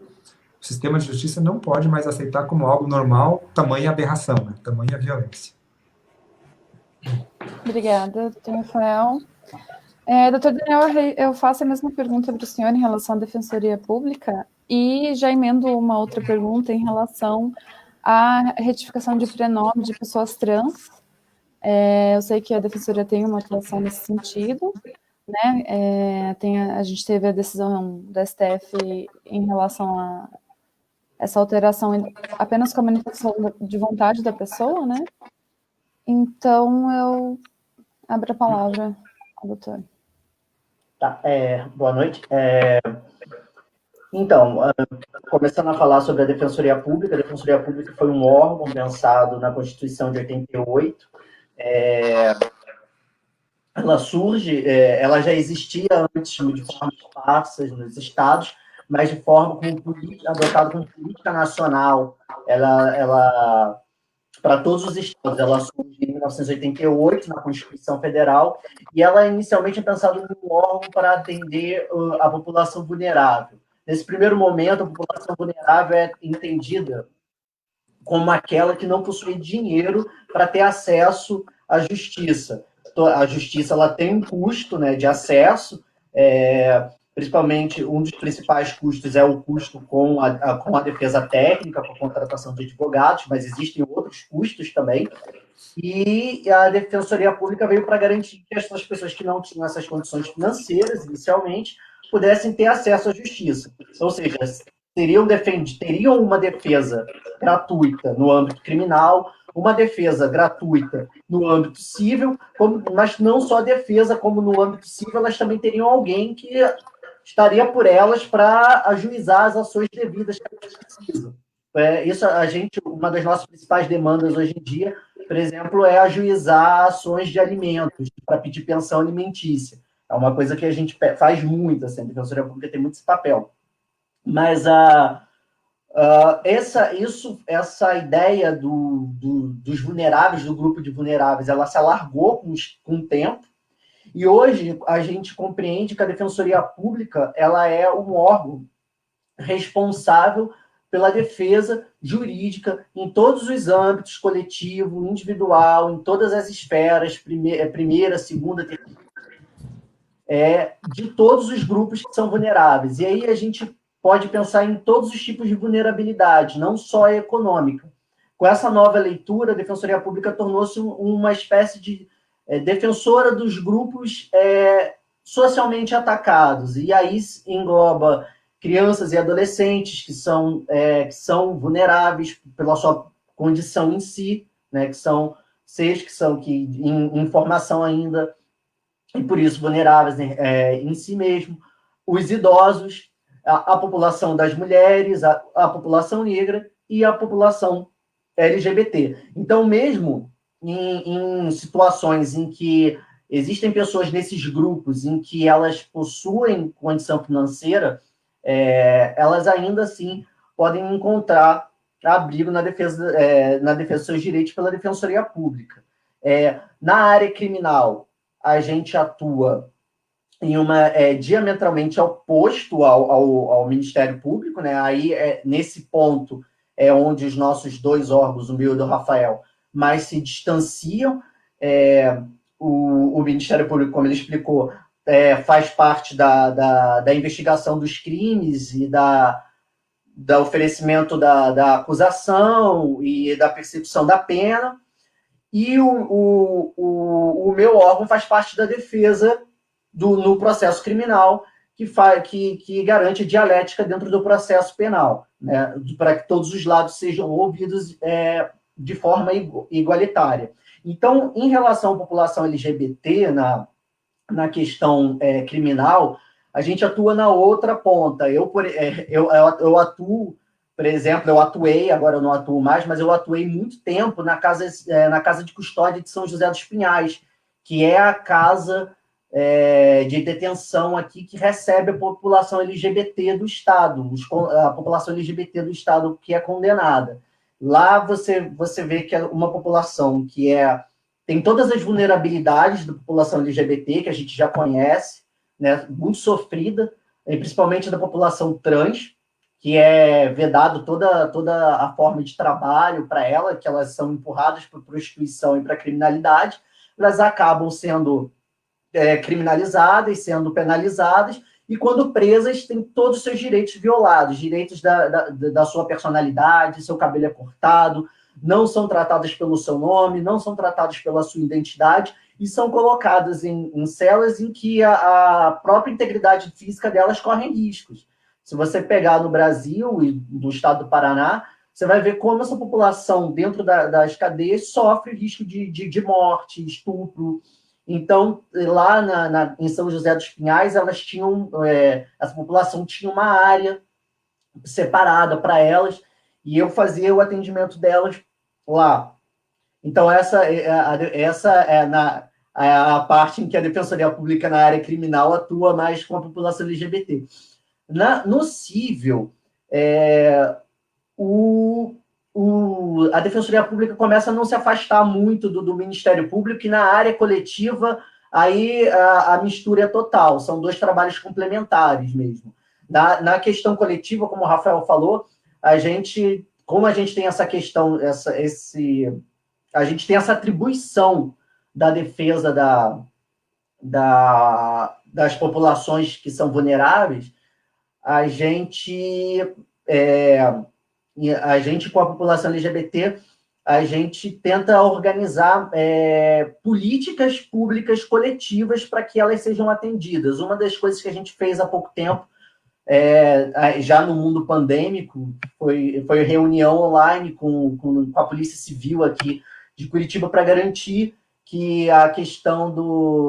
o sistema de justiça não pode mais aceitar como algo normal tamanha aberração, né, tamanha violência. Obrigada, doutor Rafael. Doutor Daniel, eu faço a mesma pergunta para o senhor em relação à Defensoria Pública e já emendo uma outra pergunta em relação à retificação de prenome de pessoas trans. Eu sei que a Defensoria tem uma atuação nesse sentido, né? A gente teve a decisão da STF em relação a essa alteração apenas com a manifestação de vontade da pessoa, né? Então, eu abro a palavra ao doutor. Tá, boa noite. Então, começando a falar sobre a Defensoria Pública foi um órgão pensado na Constituição de 88. Ela surge, ela já existia antes de forma esparsas nos estados, mas de forma adotada como política nacional. Ela para todos os estados, ela surge em 1988, na Constituição Federal, e ela inicialmente é pensada como um órgão para atender a população vulnerável. Nesse primeiro momento, a população vulnerável é entendida como aquela que não possui dinheiro para ter acesso à justiça. A justiça ela tem um custo, né, de acesso, principalmente um dos principais custos é o custo com a defesa técnica, com a contratação de advogados, mas existem outros custos também. E a Defensoria Pública veio para garantir que essas pessoas que não tinham essas condições financeiras, inicialmente, pudessem ter acesso à justiça. Ou seja, teriam uma defesa gratuita no âmbito criminal, uma defesa gratuita no âmbito civil, mas não só a defesa, como no âmbito civil, elas também teriam alguém que estaria por elas para ajuizar as ações devidas que elas precisam. Uma das nossas principais demandas hoje em dia, por exemplo, é ajuizar ações de alimentos, para pedir pensão alimentícia. É uma coisa que a gente faz muito, assim, a Defensoria Pública tem muito esse papel. Mas essa ideia dos vulneráveis, do grupo de vulneráveis, ela se alargou com o tempo, e hoje a gente compreende que a Defensoria Pública ela é um órgão responsável pela defesa jurídica em todos os âmbitos, coletivo, individual, em todas as esferas, primeira, segunda, terceira, de todos os grupos que são vulneráveis. E aí a gente pode pensar em todos os tipos de vulnerabilidade, não só a econômica. Com essa nova leitura, a Defensoria Pública tornou-se uma espécie de defensora dos grupos socialmente atacados, e aí engloba crianças e adolescentes que são vulneráveis pela sua condição em si, né, que são C que são em formação ainda, e por isso vulneráveis em si mesmo, os idosos, a população das mulheres, a população negra e a população LGBT. Então, mesmo em situações em que existem pessoas nesses grupos em que elas possuem condição financeira, elas ainda assim podem encontrar abrigo na defesa dos seus direitos pela Defensoria Pública. Na área criminal, a gente atua em uma diametralmente oposto ao Ministério Público, né? Aí, nesse ponto, é onde os nossos dois órgãos, o meu e do Rafael, mais se distanciam. O Ministério Público, como ele explicou, faz parte da investigação dos crimes e da oferecimento da acusação e da percepção da pena, e o meu órgão faz parte da defesa no processo criminal, que garante a dialética dentro do processo penal, né, para que todos os lados sejam ouvidos de forma igualitária. Então, em relação à população LGBT, na questão criminal, a gente atua na outra ponta. Eu atuo, por exemplo, eu atuei, agora eu não atuo mais, mas eu atuei muito tempo na casa de custódia de São José dos Pinhais, que é a casa de detenção aqui que recebe a população LGBT do Estado, a população LGBT do Estado que é condenada. Lá você vê que é uma população que tem todas as vulnerabilidades da população LGBT, que a gente já conhece, né, muito sofrida, principalmente da população trans, que é vedado toda a forma de trabalho para ela, que elas são empurradas para prostituição e para criminalidade, elas acabam sendo criminalizadas, sendo penalizadas, e quando presas, têm todos os seus direitos violados, direitos da sua personalidade, seu cabelo é cortado, não são tratadas pelo seu nome, não são tratadas pela sua identidade, e são colocadas em celas em que a própria integridade física delas corre riscos. Se você pegar no Brasil e no estado do Paraná, você vai ver como essa população dentro das cadeias sofre risco de morte, estupro. Então, lá em São José dos Pinhais, elas tinham, essa população tinha uma área separada para elas, e eu fazia o atendimento delas lá. Então, essa é a parte em que a Defensoria Pública na área criminal atua mais com a população LGBT. No cível, a Defensoria Pública começa a não se afastar muito do Ministério Público, e na área coletiva, aí a mistura é total, são dois trabalhos complementares mesmo. Na questão coletiva, como o Rafael falou, como a gente tem essa questão, a gente tem essa atribuição da defesa das populações que são vulneráveis, a gente, com a população LGBT, a gente tenta organizar políticas públicas coletivas para que elas sejam atendidas. Uma das coisas que a gente fez há pouco tempo, já no mundo pandêmico, foi reunião online com a Polícia Civil aqui de Curitiba para garantir que a questão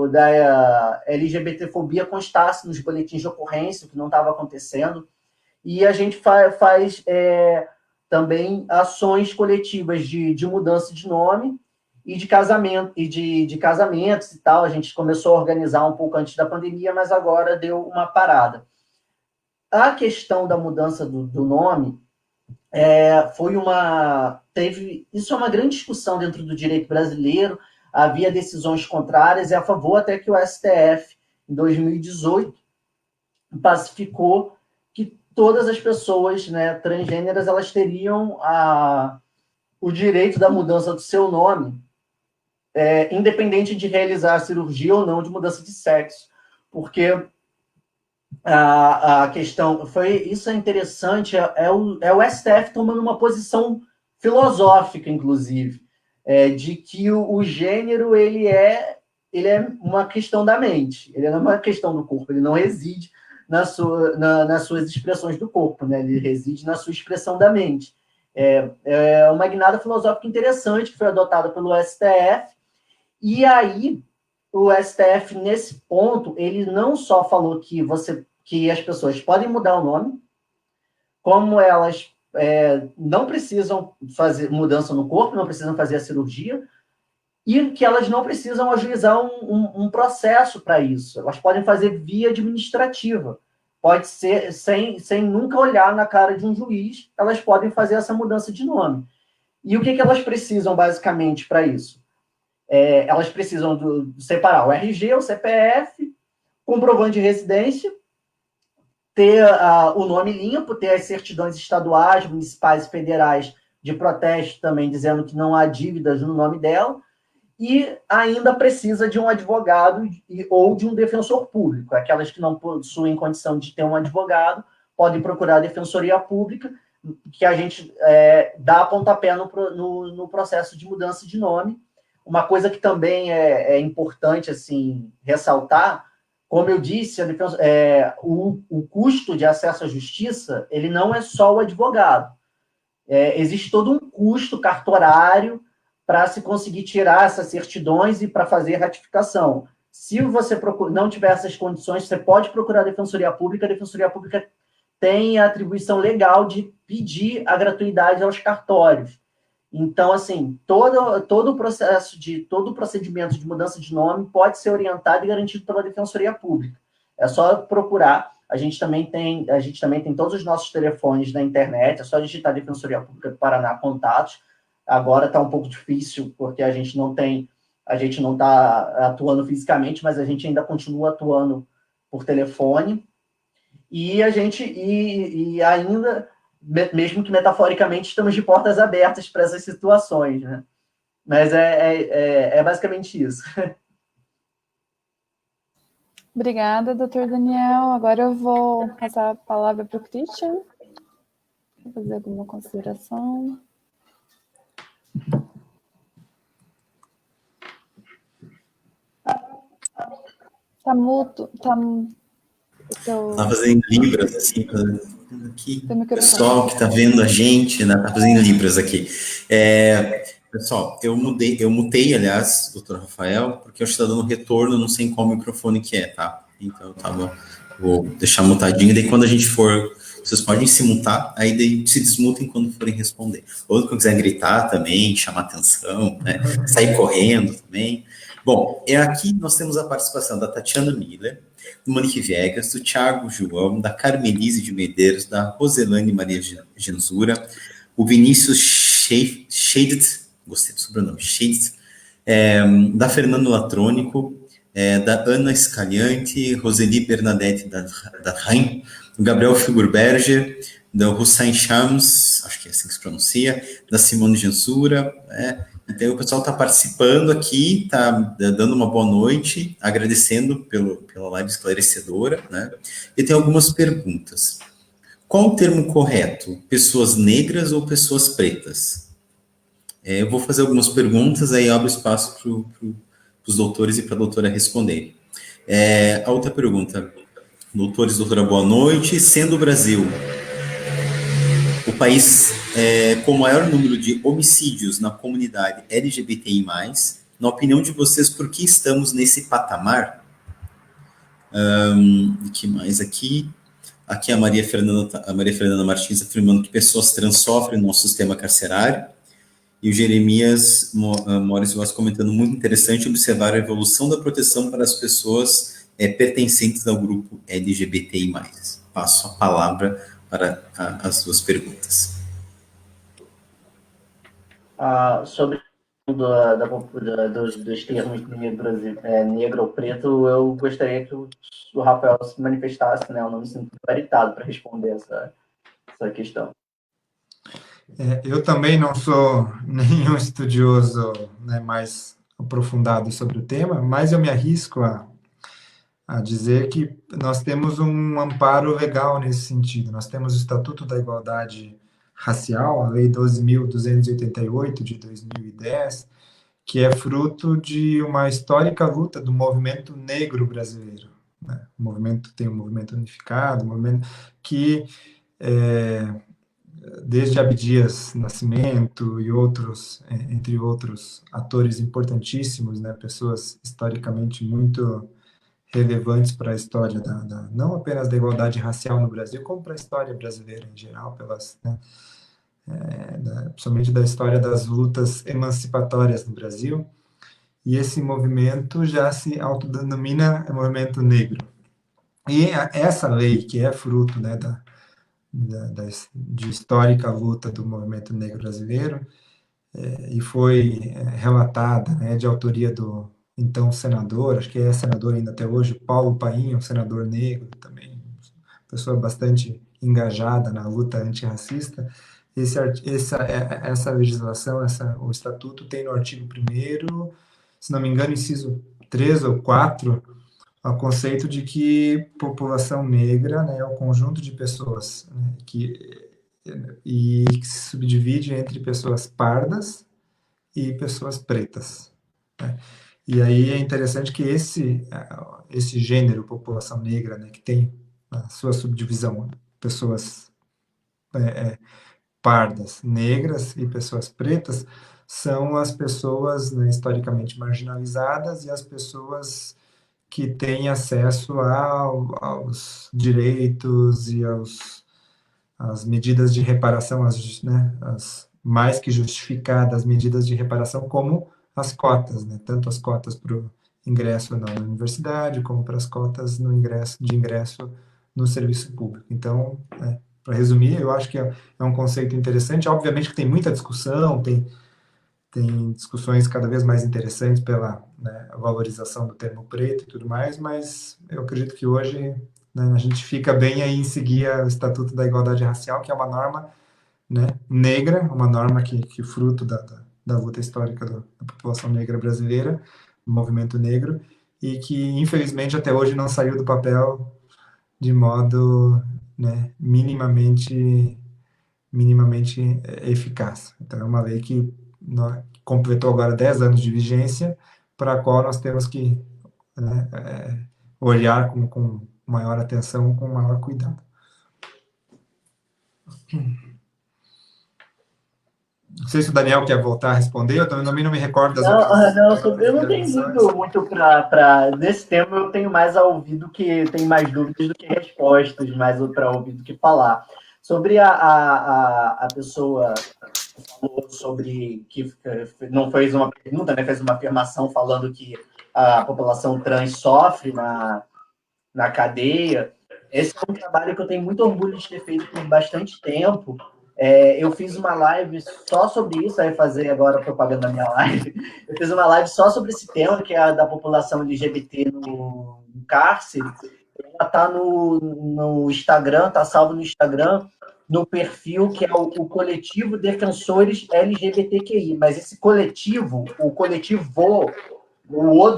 da LGBTfobia constasse nos boletins de ocorrência, o que não estava acontecendo. E a gente faz também ações coletivas de mudança de nome e de casamento, de casamentos e tal. A gente começou a organizar um pouco antes da pandemia, mas agora deu uma parada. A questão da mudança do nome isso é uma grande discussão dentro do direito brasileiro. Havia decisões contrárias e a favor, até que o STF, em 2018, pacificou que todas as pessoas, né, transgêneras, elas teriam o direito da mudança do seu nome, independente de realizar a cirurgia ou não de mudança de sexo, porque a questão isso é interessante, é o STF tomando uma posição filosófica, inclusive, de que o gênero ele é uma questão da mente, ele não é uma questão do corpo, ele não reside nas suas expressões do corpo, né? Ele reside na sua expressão da mente. É uma guinada filosófica interessante que foi adotada pelo STF, e aí o STF, nesse ponto, ele não só falou que as pessoas podem mudar o nome, como elas não precisam fazer mudança no corpo, não precisam fazer a cirurgia, e que elas não precisam ajuizar um processo para isso. Elas podem fazer via administrativa. Pode ser sem nunca olhar na cara de um juiz, elas podem fazer essa mudança de nome. E o que elas precisam, basicamente, para isso? Elas precisam separar o RG, o CPF, comprovante de residência, ter o nome limpo, ter as certidões estaduais, municipais e federais de protesto também, dizendo que não há dívidas no nome dela, e ainda precisa de um advogado ou de um defensor público. Aquelas que não possuem condição de ter um advogado podem procurar a Defensoria Pública, que a gente dá pontapé no processo de mudança de nome. Uma coisa que também é importante assim, ressaltar, como eu disse, o custo de acesso à justiça ele não é só o advogado. Existe todo um custo cartorário para se conseguir tirar essas certidões e para fazer ratificação. Se você não tiver essas condições, você pode procurar a Defensoria Pública. A Defensoria Pública tem a atribuição legal de pedir a gratuidade aos cartórios. Então, assim, todo o procedimento de mudança de nome pode ser orientado e garantido pela Defensoria Pública. É só procurar. A gente também tem todos os nossos telefones na internet. É só digitar Defensoria Pública do Paraná Contatos. Agora está um pouco difícil, porque a gente não está atuando fisicamente, mas a gente ainda continua atuando por telefone. E ainda, mesmo que metaforicamente, estamos de portas abertas para essas situações, né? Mas é basicamente isso. Obrigada, doutor Daniel. Agora eu vou passar a palavra para o Christian. Vou fazer alguma consideração. Tá mudo, tá fazendo libras, assim, aqui, o pessoal que está vendo a gente, né, tá fazendo libras aqui. Pessoal, eu mutei, aliás, doutor Rafael, porque eu acho que está dando retorno, não sei qual microfone que é, tá? Então, vou deixar mutadinho, daí quando a gente for, vocês podem se mutar, aí daí se desmutem quando forem responder. Ou quando quiser gritar também, chamar atenção, né, sair correndo também. Bom, aqui nós temos a participação da Tatiana Miller, do Monique Viegas, do Thiago João, da Carmelise de Medeiros, da Roselane Maria Genzura, o Vinícius Scheidt, gostei do sobrenome, Scheidt, da Fernando Latrônico, da Ana Scaliante, Roseli Bernadette da Rain, do Gabriel Figurberger, do Hussein Shams, acho que é assim que se pronuncia, da Simone Genzura, Então, o pessoal está participando aqui, está dando uma boa noite, agradecendo pela live esclarecedora, né? E tem algumas perguntas. Qual o termo correto? Pessoas negras ou pessoas pretas? Eu vou fazer algumas perguntas, aí abro espaço para os doutores e para a doutora responder. A outra pergunta. Doutores, doutora, boa noite. Sendo o Brasil o país com o maior número de homicídios na comunidade LGBTI+, na opinião de vocês, por que estamos nesse patamar? O que mais aqui? Aqui a Maria Fernanda Martins afirmando que pessoas trans sofrem no nosso sistema carcerário, e o Jeremias Mores Vaz comentando, muito interessante observar a evolução da proteção para as pessoas pertencentes ao grupo LGBTI+. Passo a palavra para as duas perguntas. Sobre dos termos negro ou preto, eu gostaria que o Rafael se manifestasse, né? Eu não me sinto habilitado para responder essa questão. Eu também não sou nenhum estudioso, né, mais aprofundado sobre o tema, mas eu me arrisco a dizer que nós temos um amparo legal nesse sentido. Nós temos o Estatuto da Igualdade Racial, a Lei 12.288, de 2010, que é fruto de uma histórica luta do movimento negro brasileiro, né? O movimento tem um movimento unificado, um movimento que desde Abdias Nascimento e outros, entre outros atores importantíssimos, né, pessoas historicamente muito relevantes para a história não apenas da igualdade racial no Brasil, como para a história brasileira em geral, né, principalmente da história das lutas emancipatórias no Brasil. E esse movimento já se autodenomina movimento negro. E essa lei, que é fruto, né, de histórica luta do movimento negro brasileiro, e foi relatada, né, de autoria do então senador, acho que é senador ainda até hoje, Paulo Paim, um senador negro também, pessoa bastante engajada na luta antirracista. Essa legislação, o estatuto tem no artigo 1º, se não me engano, inciso 3 ou 4, o conceito de que população negra, né, é o conjunto de pessoas, né, que se subdivide entre pessoas pardas e pessoas pretas, né? E aí é interessante que esse gênero, população negra, né, que tem a sua subdivisão, pessoas pardas, negras e pessoas pretas, são as pessoas, né, historicamente marginalizadas e as pessoas que têm acesso aos direitos e às medidas de reparação, as mais que justificadas medidas de reparação, como as cotas, né? Tanto as cotas para o ingresso na universidade, como para as cotas de ingresso no serviço público. Então, para resumir, eu acho que é um conceito interessante. Obviamente que tem muita discussão, tem discussões cada vez mais interessantes pela, né, valorização do termo preto e tudo mais, mas eu acredito que hoje, né, a gente fica bem aí em seguir o Estatuto da Igualdade Racial, que é uma norma, né, negra, uma norma que fruto da luta histórica da população negra brasileira, do movimento negro, e que, infelizmente, até hoje não saiu do papel de modo, né, minimamente eficaz. Então, é uma lei que completou agora 10 anos de vigência, para a qual nós temos que, né, olhar com maior atenção, com maior cuidado. Não sei se o Daniel quer voltar a responder, eu também não me recordo das outras. Eu não tenho muito para... Nesse tema eu tenho mais a ouvir tenho mais dúvidas do que respostas, mais para ouvir do que falar. Sobre a pessoa que falou sobre que não fez uma pergunta, né, fez uma afirmação falando que a população trans sofre na cadeia. Esse é um trabalho que eu tenho muito orgulho de ter feito por bastante tempo. Eu fiz uma live só sobre isso, aí fazer agora propaganda da minha live. Eu fiz uma live só sobre esse tema, que é a da população LGBT no cárcere. Ela está no Instagram, está salvo no Instagram, no perfil que é o Coletivo Defensores LGBTQI. Mas esse coletivo, o coletivo, o O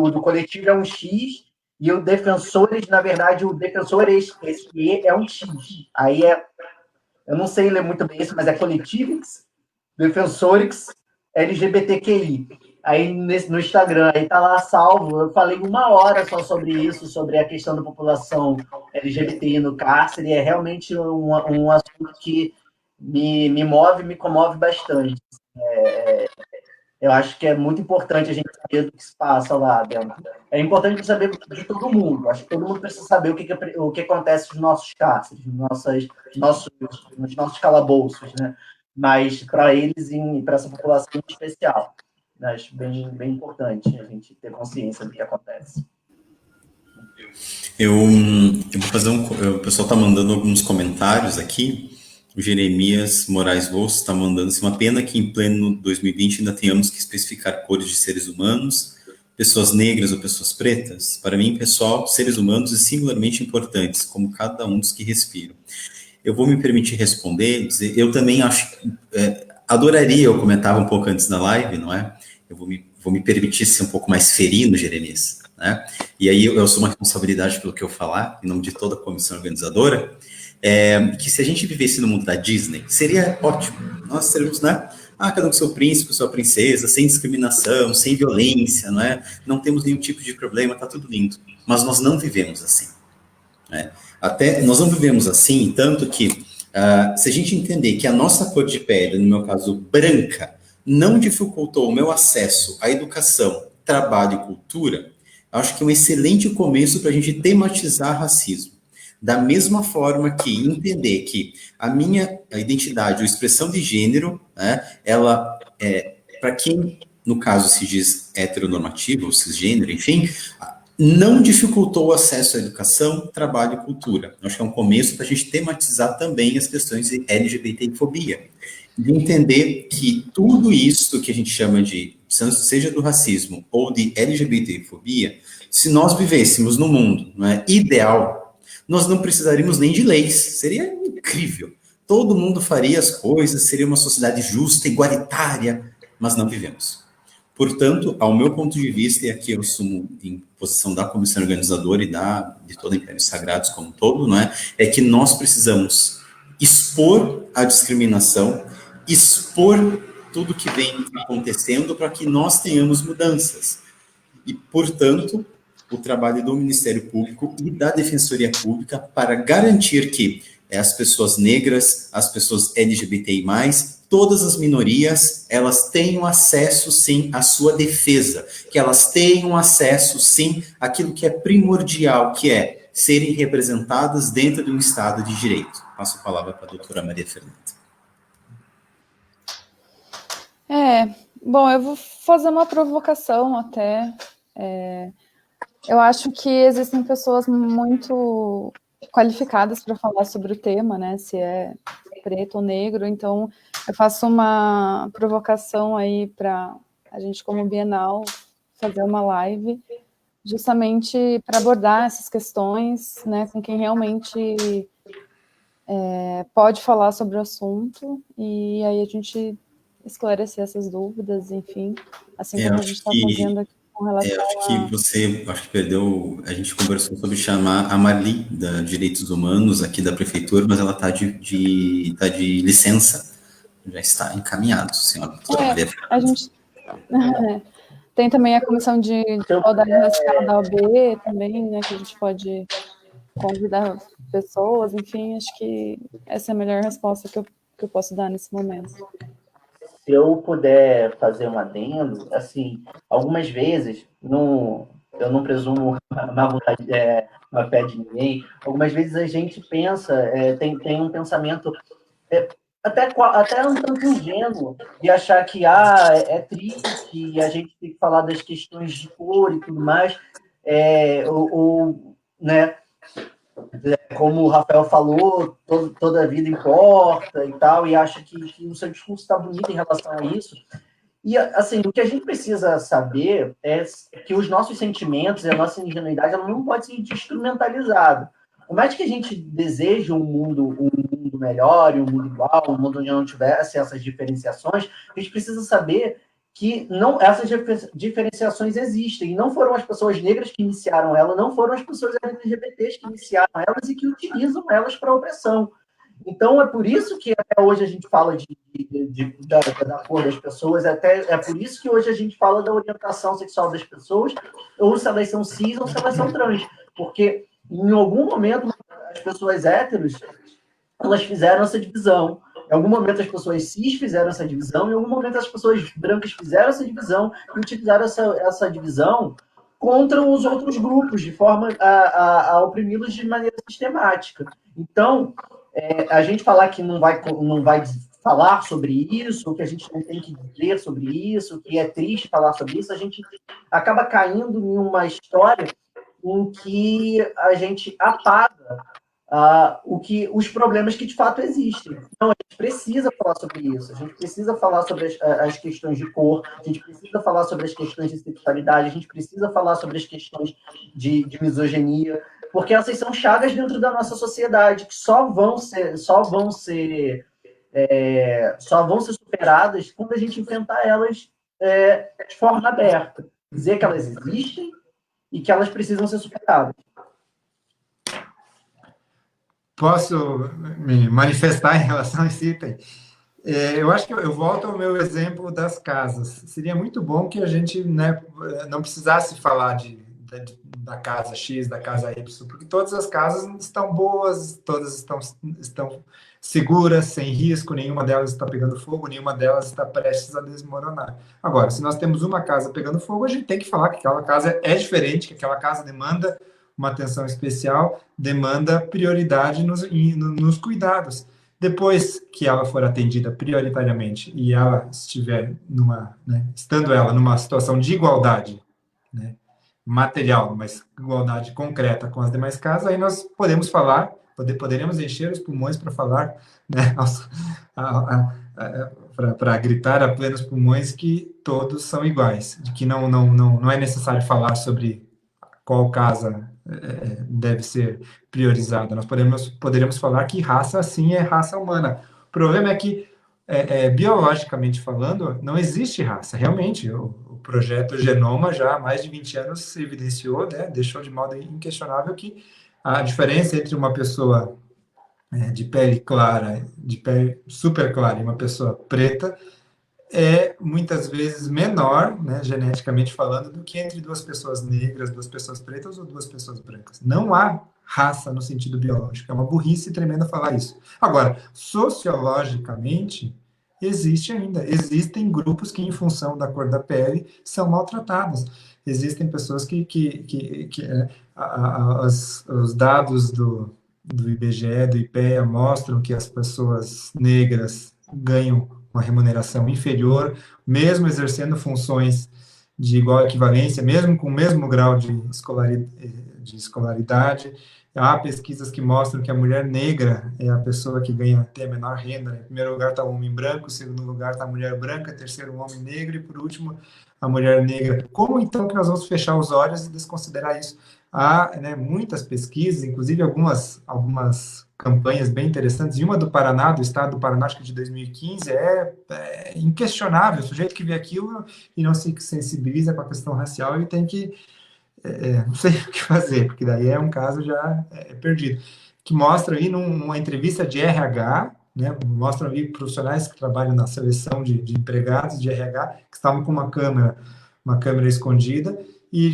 do coletivo é um X, e o Defensores, na verdade, o Defensores, esse E é um X. Aí eu não sei ler muito bem isso, mas é Coletives Defensores LGBTQI. Aí no Instagram, aí tá lá salvo. Eu falei 1 hora só sobre isso, sobre a questão da população LGBTI no cárcere. É realmente um assunto que me move, me comove bastante. Eu acho que é muito importante a gente saber do que se passa lá dentro. É importante saber de todo mundo. Acho que todo mundo precisa saber o que acontece nos nossos cárceres, nos nossos calabouços, né? Mas para eles e para essa população em especial. Acho bem importante a gente ter consciência do que acontece. Eu vou fazer o pessoal está mandando alguns comentários aqui. O Jeremias Moraes Louço está mandando assim, uma pena que em pleno 2020 ainda tenhamos que especificar cores de seres humanos, pessoas negras ou pessoas pretas. Para mim, pessoal, seres humanos e singularmente importantes, como cada um dos que respiram. Eu vou me permitir responder, dizer, eu também acho, adoraria, eu comentava um pouco antes da live, não é? Eu vou me permitir ser um pouco mais ferino, Jeremias, né? E aí eu assumo a responsabilidade pelo que eu falar, em nome de toda a comissão organizadora, que se a gente vivesse no mundo da Disney, seria ótimo. Nós seríamos, né? Cada um com seu príncipe, sua princesa, sem discriminação, sem violência, não é? Não temos nenhum tipo de problema, tá tudo lindo. Mas nós não vivemos assim. Até nós não vivemos assim, tanto que Se a gente entender que a nossa cor de pele, no meu caso branca, não dificultou o meu acesso à educação, trabalho e cultura, acho que é um excelente começo para a gente tematizar racismo. Da mesma forma que entender que a minha identidade ou expressão de gênero, né, ela para quem, no caso, se diz heteronormativo, ou cisgênero, enfim, não dificultou o acesso à educação, trabalho e cultura. Acho que é um começo para a gente tematizar também as questões de LGBTfobia. De entender que tudo isso que a gente chama de, seja do racismo ou de LGBTfobia, se nós vivêssemos no mundo, não é, ideal, nós não precisaríamos nem de leis. Seria incrível. Todo mundo faria as coisas, seria uma sociedade justa, igualitária, mas não vivemos. Portanto, ao meu ponto de vista, e aqui eu assumo em posição da comissão organizadora e de todo o Império Sagrados como um todo, não é? É que nós precisamos expor a discriminação, expor tudo que vem acontecendo para que nós tenhamos mudanças. E, portanto, o trabalho do Ministério Público e da Defensoria Pública para garantir que as pessoas negras, as pessoas LGBTI+, todas as minorias, elas tenham acesso, sim, à sua defesa, que elas tenham acesso, sim, àquilo que é primordial, que é serem representadas dentro de um Estado de Direito. Passo a palavra para a doutora Maria Fernanda. Bom, eu vou fazer uma provocação até. Eu acho que existem pessoas muito qualificadas para falar sobre o tema, né? Se é preto ou negro, então eu faço uma provocação aí para a gente, como Bienal, fazer uma live justamente para abordar essas questões, né, com quem realmente pode falar sobre o assunto, e aí a gente esclarecer essas dúvidas, enfim, assim como a gente está fazendo aqui com relação acho que perdeu, a gente conversou sobre chamar a Marli, da Direitos Humanos, aqui da Prefeitura, mas ela está de licença, já está encaminhado, senhora. A gente tem também a Comissão de Igualdade Racial da OAB também, né, que a gente pode convidar pessoas, enfim, acho que essa é a melhor resposta que eu posso dar nesse momento. Se eu puder fazer um adendo, assim, algumas vezes, eu não presumo má vontade, má fé de ninguém, algumas vezes a gente pensa, tem um pensamento até um tanto ingênuo de achar que é triste e a gente tem que falar das questões de cor e tudo mais, né? Como o Rafael falou, toda a vida importa e tal, e acha que o seu discurso está bonito em relação a isso. E, assim, o que a gente precisa saber é que os nossos sentimentos e a nossa ingenuidade ela não pode ser instrumentalizada. Por mais que a gente deseje um mundo melhor, um mundo igual, um mundo onde não tivesse essas diferenciações, a gente precisa saber que essas diferenciações existem, e não foram as pessoas negras que iniciaram ela, não foram as pessoas LGBTs que iniciaram elas e que utilizam elas para opressão. Então, é por isso que até hoje a gente fala da cor das pessoas, é por isso que hoje a gente fala da orientação sexual das pessoas, ou se elas são cis ou se elas são trans, porque em algum momento as pessoas héteros, elas fizeram essa divisão. Em algum momento as pessoas cis fizeram essa divisão, em algum momento as pessoas brancas fizeram essa divisão e utilizaram essa divisão contra os outros grupos, de forma a oprimi-los de maneira sistemática. Então, a gente falar que não vai falar sobre isso, que a gente não tem que dizer sobre isso, que é triste falar sobre isso, a gente acaba caindo em uma história em que a gente apaga os problemas que de fato existem. Então, a gente precisa falar sobre isso, a gente precisa falar sobre as questões de cor, a gente precisa falar sobre as questões de sexualidade, a gente precisa falar sobre as questões de misoginia, porque essas são chagas dentro da nossa sociedade que só vão ser superadas quando a gente enfrentar elas de forma aberta, dizer que elas existem e que elas precisam ser superadas. Posso me manifestar em relação a esse item? Eu acho que eu volto ao meu exemplo das casas. Seria muito bom que a gente, né, não precisasse falar de da casa X, da casa Y, porque todas as casas estão boas, todas estão seguras, sem risco, nenhuma delas está pegando fogo, nenhuma delas está prestes a desmoronar. Agora, se nós temos uma casa pegando fogo, a gente tem que falar que aquela casa é diferente, que aquela casa demanda uma atenção especial, demanda prioridade nos cuidados. Depois que ela for atendida prioritariamente e ela estiver estando ela numa situação de igualdade, né, material, mas igualdade concreta com as demais casas, aí nós podemos falar, poderemos encher os pulmões para falar, né, para gritar a plenos pulmões que todos são iguais, de que não é necessário falar sobre qual casa deve ser priorizada. Nós poderemos falar que raça, sim, é raça humana. O problema é que, biologicamente falando, não existe raça. Realmente, o projeto Genoma já há mais de 20 anos evidenciou, né, deixou de modo inquestionável que a diferença entre uma pessoa de pele clara, de pele super clara, e uma pessoa preta é muitas vezes menor, né, geneticamente falando, do que entre duas pessoas negras, duas pessoas pretas ou duas pessoas brancas. Não há raça no sentido biológico. É uma burrice tremenda falar isso. Agora, sociologicamente, existem grupos que, em função da cor da pele, são maltratados. Existem pessoas os dados do IBGE, do IPEA, mostram que as pessoas negras ganham uma remuneração inferior, mesmo exercendo funções de igual equivalência, mesmo com o mesmo grau de escolaridade. Há pesquisas que mostram que a mulher negra é a pessoa que tem a menor renda. Em primeiro lugar está o homem branco, em segundo lugar está a mulher branca, em terceiro o homem negro e, por último, a mulher negra. Como, então, que nós vamos fechar os olhos e desconsiderar isso? Há, né, muitas pesquisas, inclusive algumas campanhas bem interessantes, e uma do Paraná, do estado do Paraná, acho que de 2015, é inquestionável. O sujeito que vê aquilo e não se sensibiliza com a questão racial, ele tem que, não sei o que fazer, porque daí é um caso já perdido. Que mostra aí numa entrevista de RH, né, mostram ali profissionais que trabalham na seleção de empregados de RH, que estavam com uma câmera escondida, e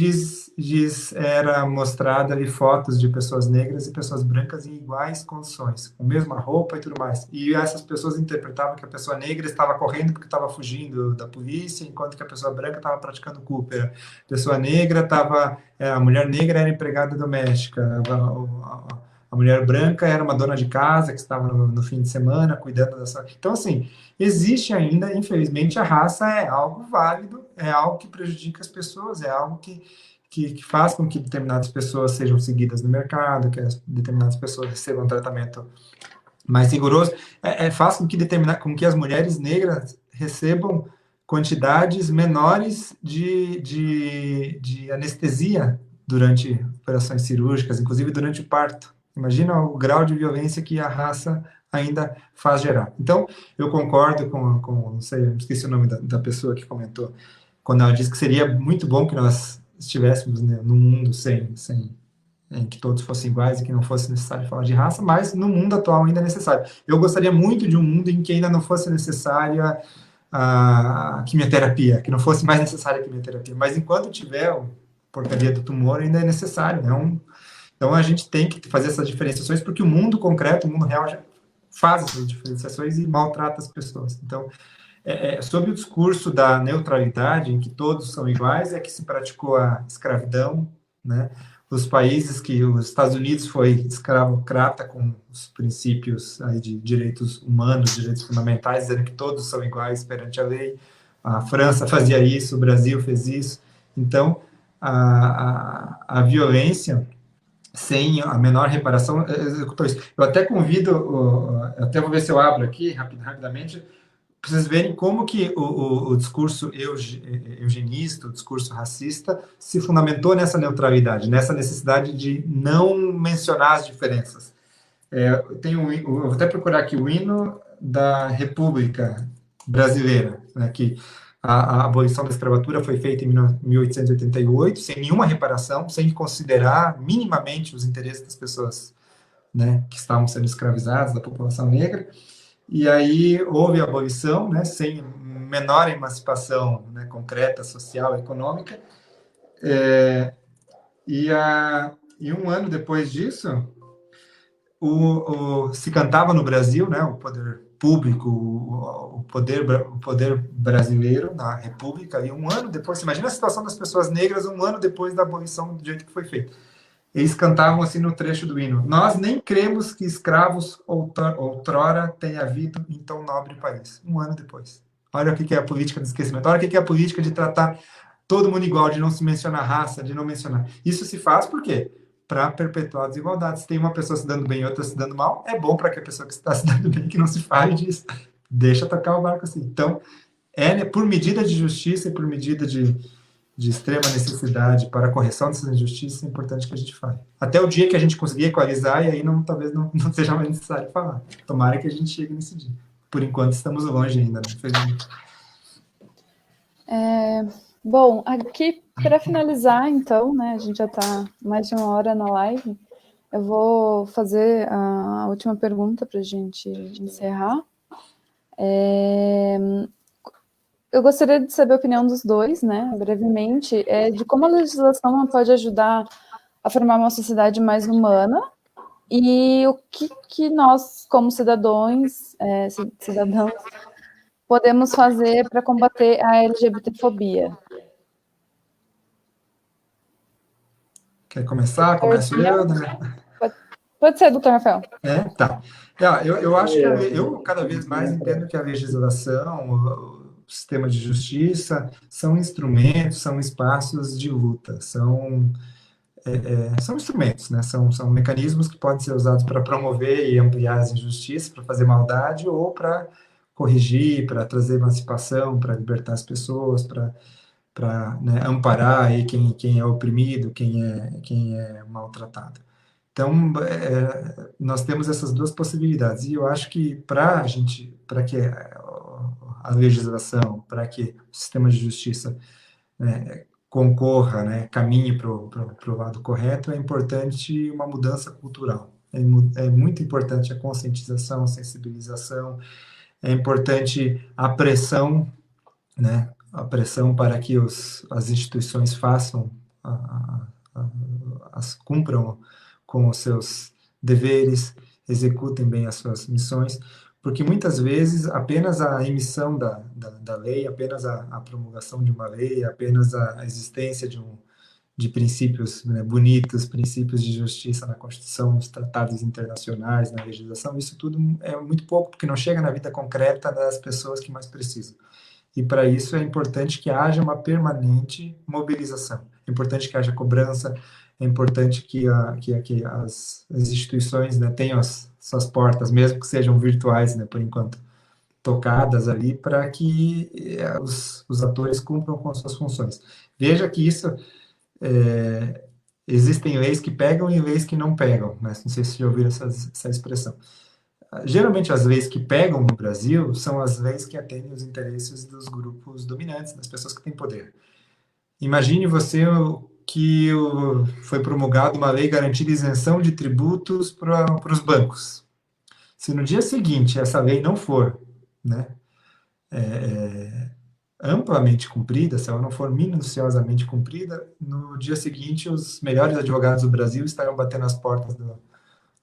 era mostrada ali fotos de pessoas negras e pessoas brancas em iguais condições, com a mesma roupa e tudo mais. E essas pessoas interpretavam que a pessoa negra estava correndo porque estava fugindo da polícia, enquanto que a pessoa branca estava praticando cúpera. A pessoa negra a mulher negra era empregada doméstica, a mulher branca era uma dona de casa que estava no fim de semana cuidando dessa... Então, assim, existe ainda, infelizmente, a raça é algo válido, é algo que prejudica as pessoas, é algo que faz com que determinadas pessoas sejam seguidas no mercado, que determinadas pessoas recebam um tratamento mais rigoroso, faz com que as mulheres negras recebam quantidades menores de anestesia durante operações cirúrgicas, inclusive durante o parto. Imagina o grau de violência que a raça ainda faz gerar. Então, eu concordo com não sei, eu esqueci o nome da pessoa que comentou, quando ela disse que seria muito bom que nós estivéssemos, né, num mundo em que todos fossem iguais e que não fosse necessário falar de raça, mas no mundo atual ainda é necessário. Eu gostaria muito de um mundo em que ainda não fosse necessária a quimioterapia, que não fosse mais necessária a quimioterapia, mas enquanto tiver a porcaria do tumor, ainda é necessário, né? Então, a gente tem que fazer essas diferenciações, porque o mundo concreto, o mundo real, já faz essas diferenciações e maltrata as pessoas. Então, sobre o discurso da neutralidade, em que todos são iguais, é que se praticou a escravidão, né? Os países que os Estados Unidos foi escravocrata com os princípios aí de direitos humanos, direitos fundamentais, dizendo que todos são iguais perante a lei. A França fazia isso, o Brasil fez isso. Então, a violência sem a menor reparação executou isso. Eu até convido, até vou ver se eu abro aqui rapidamente, para vocês verem como que o discurso eugenista, o discurso racista, se fundamentou nessa neutralidade, nessa necessidade de não mencionar as diferenças. Eu vou até procurar aqui o hino da República Brasileira, né, que a abolição da escravatura foi feita em 1888, sem nenhuma reparação, sem considerar minimamente os interesses das pessoas, né, que estavam sendo escravizadas, da população negra. E aí houve a abolição, né, sem menor emancipação, né, concreta, social, econômica. E um ano depois disso, se cantava no Brasil, né, o poder público, o poder brasileiro na República, e um ano depois, você imagina a situação das pessoas negras um ano depois da abolição do jeito que foi feito. Eles cantavam assim no trecho do hino: nós nem cremos que escravos outrora tenha havido em tão nobre país. Um ano depois. Olha o que é a política do esquecimento. Olha o que é a política de tratar todo mundo igual, de não se mencionar raça, de não mencionar. Isso se faz por quê? Para perpetuar a desigualdade. Se tem uma pessoa se dando bem e outra se dando mal, é bom para que a pessoa que está se dando bem, que não se fale disso. Deixa tocar o barco assim. Então, por medida de justiça e por medida de extrema necessidade para a correção dessas injustiças, é importante que a gente fale. Até o dia que a gente conseguir equalizar, e aí talvez não seja mais necessário falar. Tomara que a gente chegue nesse dia. Por enquanto, estamos longe ainda, né? Infelizmente. Bom, aqui para finalizar, então, né, a gente já está mais de 1 hora na live, eu vou fazer a última pergunta para a gente encerrar. Eu gostaria de saber a opinião dos dois, né, brevemente, de como a legislação pode ajudar a formar uma sociedade mais humana e o que nós, como cidadãos, podemos fazer para combater a LGBTfobia. Quer começar? Começo eu, né? Pode ser, doutor Rafael. Tá. Eu acho que eu cada vez mais entendo que a legislação, o sistema de justiça, são instrumentos, são espaços de luta, são instrumentos, né? São mecanismos que podem ser usados para promover e ampliar as injustiças, para fazer maldade ou para corrigir, para trazer emancipação, para libertar as pessoas, para né, amparar aí quem é oprimido, quem é maltratado. Então, nós temos essas duas possibilidades, e eu acho que para que a legislação, para que o sistema de justiça, né, concorra, né, caminhe para o lado correto, é importante uma mudança cultural. É muito importante a conscientização, a sensibilização, é importante a pressão, né, a pressão para que as instituições cumpram com os seus deveres, executem bem as suas missões, porque muitas vezes apenas a emissão da lei, apenas a promulgação de uma lei, apenas a existência de princípios, né, bonitos, princípios de justiça na Constituição, nos tratados internacionais, na legislação, isso tudo é muito pouco, porque não chega na vida concreta das pessoas que mais precisam. E para isso é importante que haja uma permanente mobilização, é importante que haja cobrança, é importante que as instituições, né, tenham as suas portas, mesmo que sejam virtuais, né, por enquanto, tocadas ali, para que os atores cumpram com suas funções. Veja que isso, existem leis que pegam e leis que não pegam, né? Não sei se já ouviram essa expressão. Geralmente, as leis que pegam no Brasil são as leis que atendem os interesses dos grupos dominantes, das pessoas que têm poder. Imagine você que foi promulgada uma lei garantindo isenção de tributos para os bancos. Se no dia seguinte essa lei não for, né, amplamente cumprida, se ela não for minuciosamente cumprida, no dia seguinte os melhores advogados do Brasil estarão batendo as portas do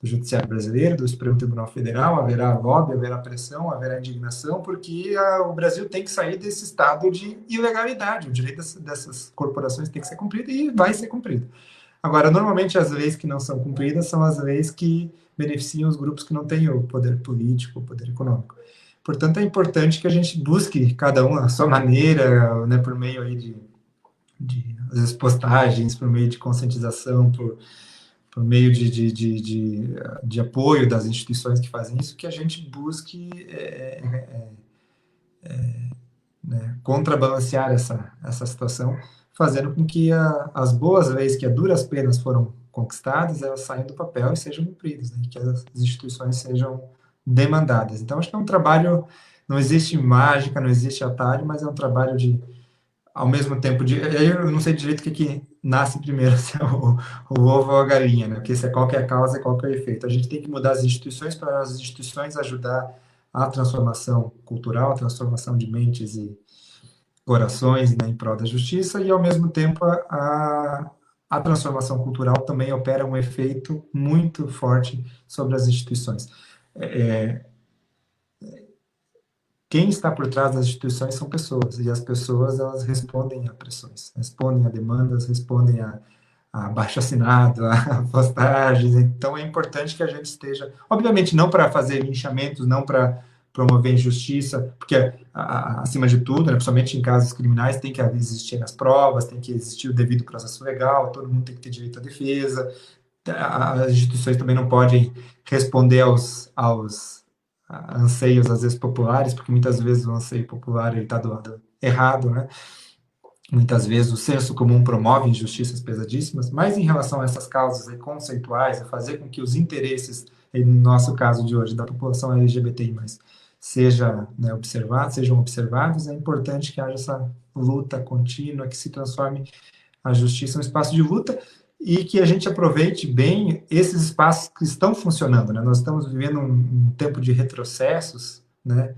Judiciário Brasileiro, do Supremo Tribunal Federal, haverá lobby, haverá pressão, haverá indignação, porque o Brasil tem que sair desse estado de ilegalidade. O direito dessas corporações tem que ser cumprido e vai ser cumprido. Agora, normalmente as leis que não são cumpridas são as leis que beneficiam os grupos que não têm o poder político, o poder econômico. Portanto, é importante que a gente busque, cada um a sua maneira, né, por meio aí de às vezes, postagens, por meio de conscientização, por meio de apoio das instituições que fazem isso, que a gente busque né, contrabalancear essa situação, fazendo com que as boas leis que a duras penas foram conquistadas, elas saiam do papel e sejam cumpridas, né, que as instituições sejam demandadas. Então, acho que é um trabalho, não existe mágica, não existe atalho, mas é um trabalho ao mesmo tempo, eu não sei direito o que nasce primeiro, se é o ovo ou a galinha, né? Porque se é qual que é a causa e qual que é o efeito. A gente tem que mudar as instituições para as instituições ajudar a transformação cultural, a transformação de mentes e corações, né, em prol da justiça, e ao mesmo tempo a transformação cultural também opera um efeito muito forte sobre as instituições. Quem está por trás das instituições são pessoas, e as pessoas, elas respondem a pressões, respondem a demandas, respondem a abaixo-assinado, a postagens. Então, é importante que a gente esteja, obviamente, não para fazer linchamentos, não para promover injustiça, porque, acima de tudo, né, principalmente em casos criminais, tem que existir as provas, tem que existir o devido processo legal, todo mundo tem que ter direito à defesa, as instituições também não podem responder aos anseios, às vezes, populares, porque muitas vezes o anseio popular está do lado errado, né? Muitas vezes o senso comum promove injustiças pesadíssimas, mas em relação a essas causas conceituais, a fazer com que os interesses, no nosso caso de hoje, da população LGBTI+, sejam observados, é importante que haja essa luta contínua, que se transforme a justiça em um espaço de luta e que a gente aproveite bem esses espaços que estão funcionando, né? Nós estamos vivendo um tempo de retrocessos, né?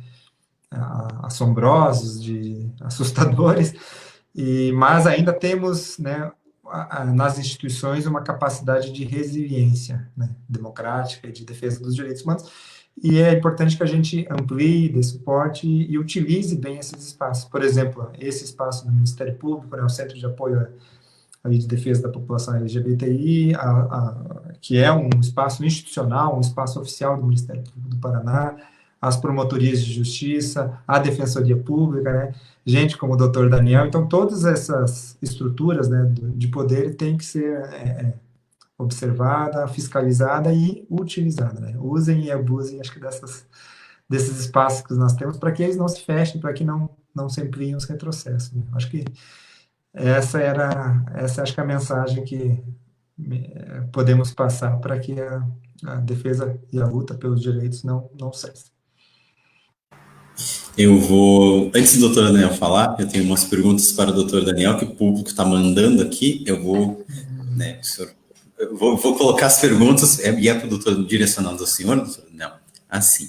Assombrosos, assustadores, mas ainda temos, né, nas instituições uma capacidade de resiliência, né, democrática e de defesa dos direitos humanos, e é importante que a gente amplie, dê suporte e utilize bem esses espaços. Por exemplo, esse espaço do Ministério Público, né, o Centro de Apoio de Defesa da População LGBTI, que é um espaço institucional, um espaço oficial do Ministério Público do Paraná, as promotorias de justiça, a Defensoria Pública, né? Gente como o doutor Daniel. Então, todas essas estruturas, né, de poder têm que ser observada, fiscalizada e utilizada, né? Usem e abusem, acho que desses espaços que nós temos, para que eles não se fechem, para que não se ampliem os retrocessos, né? Acho que essa acho que é a mensagem que podemos passar para que a defesa e a luta pelos direitos não cessem. Eu vou, antes do doutor Daniel falar, eu tenho umas perguntas para o doutor Daniel, que o público está mandando aqui, eu vou, né, vou colocar as perguntas, e é para o doutor, direcionando ao senhor, doutor Daniel, assim,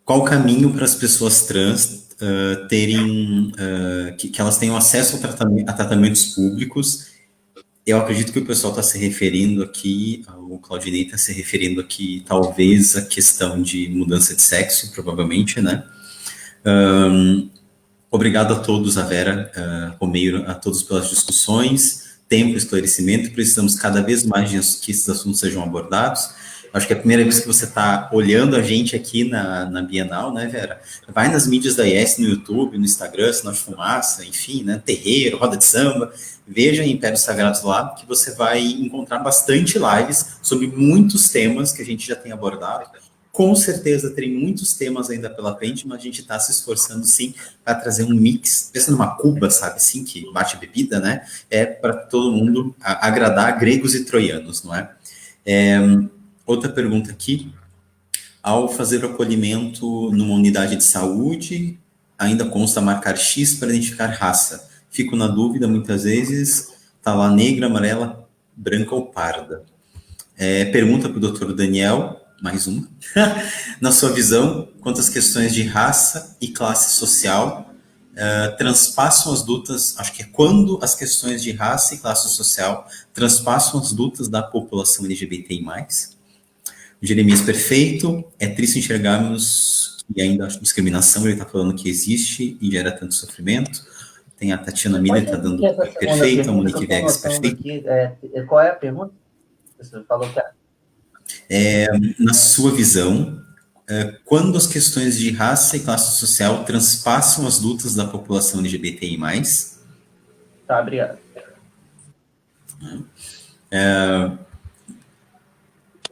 qual o caminho para as pessoas trans terem, que elas tenham acesso a tratamentos públicos? Eu acredito que o pessoal está se referindo aqui, o Claudinei está se referindo aqui, talvez, a questão de mudança de sexo, provavelmente, né? Obrigado a todos, a Vera, Romeiro, a todos pelas discussões, tempo, esclarecimento, precisamos cada vez mais que esses assuntos sejam abordados. Acho que é a primeira vez que você está olhando a gente aqui na Bienal, né, Vera? Vai nas mídias da IES, no YouTube, no Instagram, Sinal de Fumaça, enfim, né, Terreiro, Roda de Samba, veja Impérios Sagrados lá, que você vai encontrar bastante lives sobre muitos temas que a gente já tem abordado. Com certeza tem muitos temas ainda pela frente, mas a gente está se esforçando, sim, para trazer um mix, pensa numa Cuba, sabe, assim, que bate bebida, né, para todo mundo agradar gregos e troianos, não é? Outra pergunta aqui, ao fazer o acolhimento numa unidade de saúde, ainda consta marcar X para identificar raça. Fico na dúvida, muitas vezes, está lá negra, amarela, branca ou parda. Pergunta para o doutor Daniel, mais uma. Na sua visão, quantas questões de raça e classe social transpassam as lutas, acho que é quando as questões de raça e classe social transpassam as lutas da população LGBTI+. O Jeremias perfeito, é triste enxergarmos que ainda a discriminação, ele está falando que existe e gera tanto sofrimento. Tem a Tatiana Miller, está dando perfeito, a Monique Vegas perfeito. Qual é a pergunta? Você falou que na sua visão, quando as questões de raça e classe social transpassam as lutas da população LGBTI+. Tá, obrigado.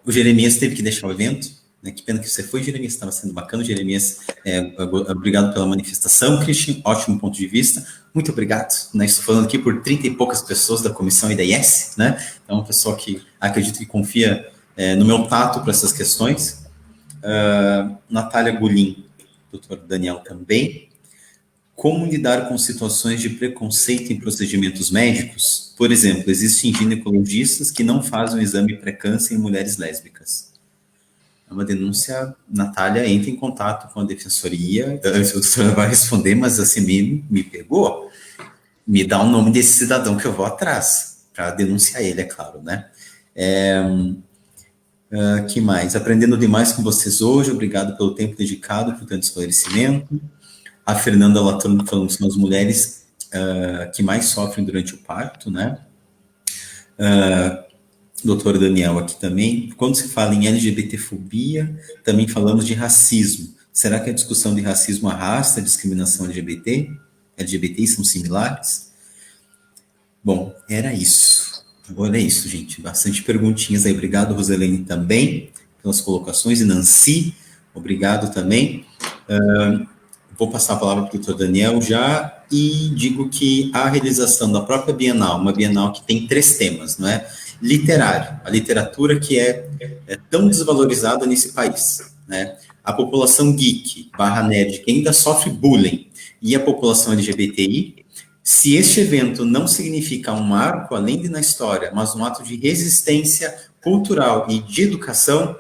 O Jeremias teve que deixar o evento, né? Que pena que você foi, Jeremias, estava sendo bacana. Jeremias, obrigado pela manifestação, Christian, ótimo ponto de vista, muito obrigado, né? Estou falando aqui por 30 e poucas pessoas da comissão e da IES, né? Então, um pessoal que acredito que confia no meu tato para essas questões. Natália Gulim, doutor Daniel também. Como lidar com situações de preconceito em procedimentos médicos? Por exemplo, existem ginecologistas que não fazem o exame pré-câncer em mulheres lésbicas. É uma denúncia, Natália, entra em contato com a defensoria, a doutora vai responder, mas assim, me pegou. Me dá o nome desse cidadão que eu vou atrás, para denunciar ele, é claro, né? Que mais? Aprendendo demais com vocês hoje, obrigado pelo tempo dedicado, por tanto esclarecimento. A Fernanda Latano falando que são as mulheres que mais sofrem durante o parto, né? Doutor Daniel aqui também. Quando se fala em LGBTfobia, também falamos de racismo. Será que a discussão de racismo arrasta a discriminação LGBT? LGBTs são similares? Bom, era isso. Agora é isso, gente. Bastante perguntinhas aí. Obrigado, Roselene, também, pelas colocações. E Nancy, obrigado também. Vou passar a palavra para o doutor Daniel já e digo que a realização da própria Bienal, uma Bienal que tem 3 temas, não é? Literário, a literatura que é tão desvalorizada nesse país, né? A população geek, /nerd, que ainda sofre bullying, e a população LGBTI. Se este evento não significa um marco, além de na história, mas um ato de resistência cultural e de educação,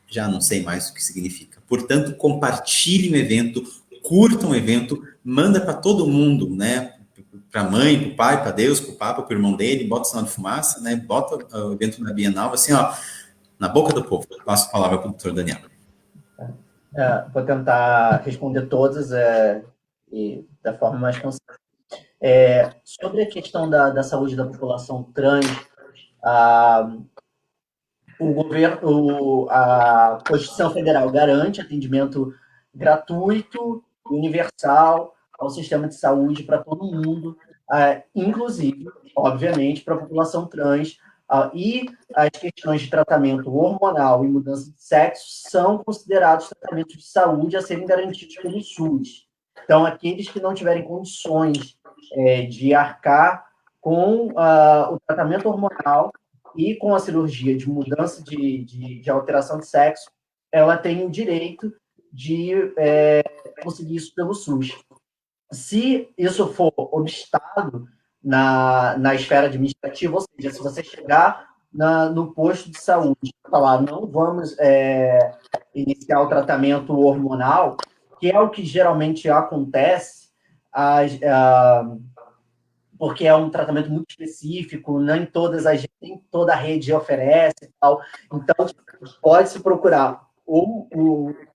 já não sei mais o que significa. Portanto, compartilhe o evento, curtam o evento, manda para todo mundo, né? Para a mãe, para o pai, para Deus, para o Papa, para o irmão dele, bota o sinal de fumaça, né? Bota o evento na Bienal, assim, ó, na boca do povo. Passo a palavra para o doutor Daniel. Vou tentar responder todas e da forma mais concisa. Sobre a questão da saúde da população trans, o governo, a Constituição Federal garante atendimento gratuito, universal ao sistema de saúde para todo mundo, inclusive, obviamente, para a população trans, e as questões de tratamento hormonal e mudança de sexo são considerados tratamentos de saúde a serem garantidos pelo SUS. Então, aqueles que não tiverem condições de arcar com o tratamento hormonal e com a cirurgia de mudança de alteração de sexo, ela tem o direito de conseguir isso pelo SUS. Se isso for obstado na esfera administrativa, ou seja, se você chegar no posto de saúde e falar, não vamos iniciar o tratamento hormonal, que é o que geralmente acontece, porque é um tratamento muito específico, nem toda a rede oferece e tal. Então, pode-se procurar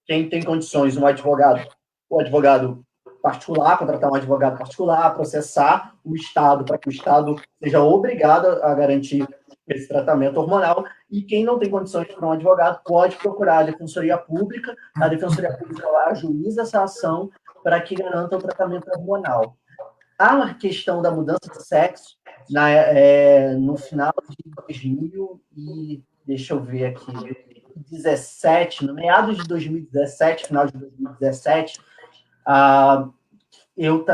quem tem condições, o advogado particular, contratar um advogado particular, processar o Estado, para que o Estado seja obrigado a garantir esse tratamento hormonal, e quem não tem condições para um advogado pode procurar a Defensoria Pública ajuiza essa ação para que garanta o tratamento hormonal. A questão da mudança de sexo, no final de 2000 e, deixa eu ver aqui, 2017, no meados de 2017, final de 2017, eu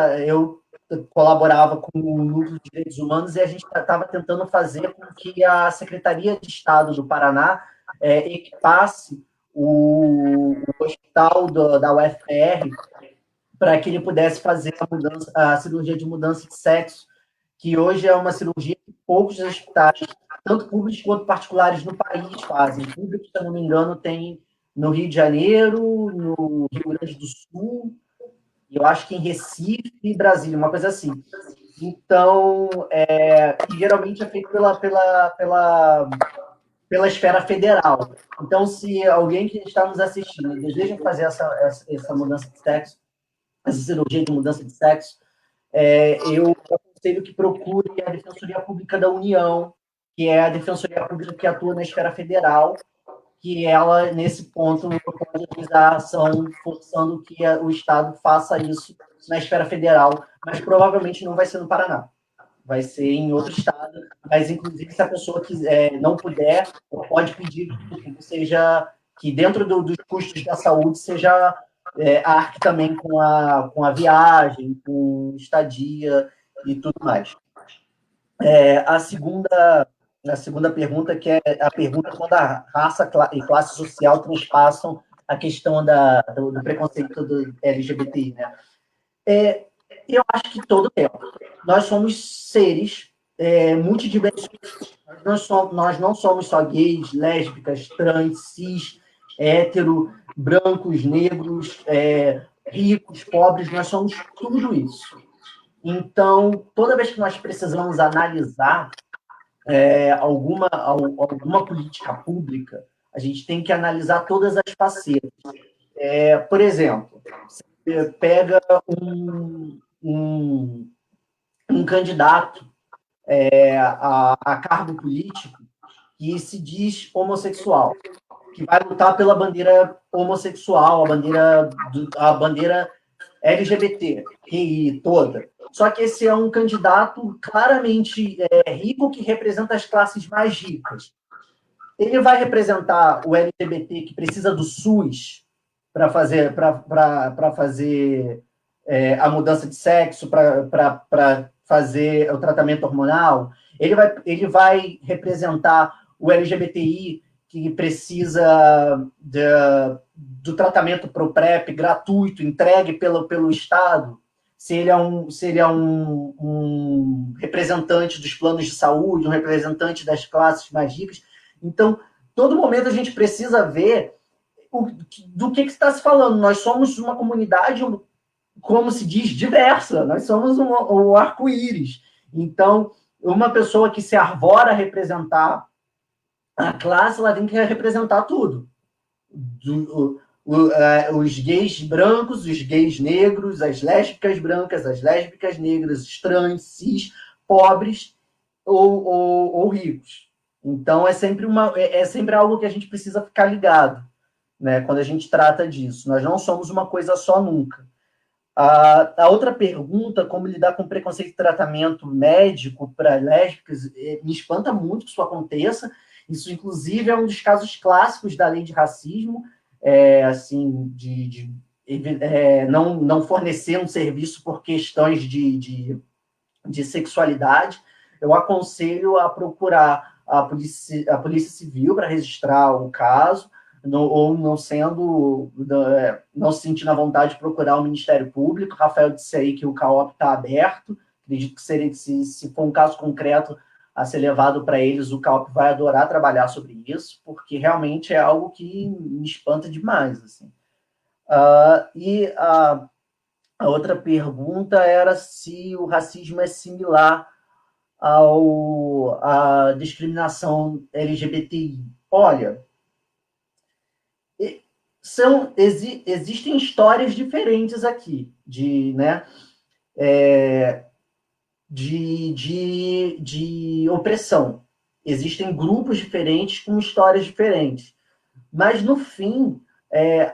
colaborava com o Núcleo de Direitos Humanos e a gente estava tentando fazer com que a Secretaria de Estado do Paraná equipasse o hospital da UFR para que ele pudesse fazer a cirurgia de mudança de sexo, que hoje é uma cirurgia que poucos hospitais, tanto públicos quanto particulares no país, fazem. Públicos, se eu não me engano, tem no Rio de Janeiro, no Rio Grande do Sul, eu acho que em Recife e Brasília, uma coisa assim. Então, geralmente é feito pela esfera federal. Então, se alguém que está nos assistindo deseja fazer essa mudança de sexo, essa cirurgia de mudança de sexo, eu aconselho que procure a Defensoria Pública da União, que é a Defensoria Pública que atua na esfera federal, que ela, nesse ponto, pode utilizar a ação forçando que o Estado faça isso na esfera federal, mas provavelmente não vai ser no Paraná. Vai ser em outro estado, mas, inclusive, se a pessoa não puder, pode pedir que dentro dos custos da saúde, seja arque também com a viagem, com estadia e tudo mais. A segunda pergunta, que é a pergunta quando a raça e classe social transpassam a questão do preconceito do LGBTI, né? Eu acho que todo tempo. Nós somos seres multidimensionais. Nós não somos só gays, lésbicas, trans, cis, hétero, brancos, negros, ricos, pobres. Nós somos tudo isso. Então, toda vez que nós precisamos analisar alguma política pública, a gente tem que analisar todas as facetas. Por exemplo, você pega um candidato a cargo político que se diz homossexual, que vai lutar pela bandeira homossexual, a bandeira LGBT, QI toda. Só que esse é um candidato claramente rico que representa as classes mais ricas. Ele vai representar o LGBT que precisa do SUS para fazer a mudança de sexo, para fazer o tratamento hormonal. Ele vai representar o LGBTI que precisa do tratamento pro PrEP gratuito, entregue pelo Estado. Se ele é um representante dos planos de saúde, um representante das classes mais ricas. Então, todo momento a gente precisa ver do que está se falando. Nós somos uma comunidade, como se diz, diversa. Nós somos um arco-íris. Então, uma pessoa que se arvora a representar a classe, ela tem que representar tudo. Os gays brancos, os gays negros, as lésbicas brancas, as lésbicas negras, os trans, cis, pobres ou ricos. Então, é sempre algo que a gente precisa ficar ligado, né, quando a gente trata disso. Nós não somos uma coisa só nunca. A outra pergunta, como lidar com preconceito de tratamento médico para lésbicas, me espanta muito que isso aconteça. Isso, inclusive, é um dos casos clássicos da lei de racismo, assim, não fornecer um serviço por questões de sexualidade. Eu aconselho a procurar a polícia civil para registrar o caso, ou não se sentindo à vontade de procurar o Ministério Público. Rafael disse aí que o CAOP está aberto. Acredito que se for um caso concreto a ser levado para eles, o CAOP vai adorar trabalhar sobre isso, porque realmente é algo que me espanta demais. Assim. E a outra pergunta era se o racismo é similar à discriminação LGBTI. Olha, existem histórias diferentes aqui, de opressão. Existem grupos diferentes com histórias diferentes. Mas, no fim,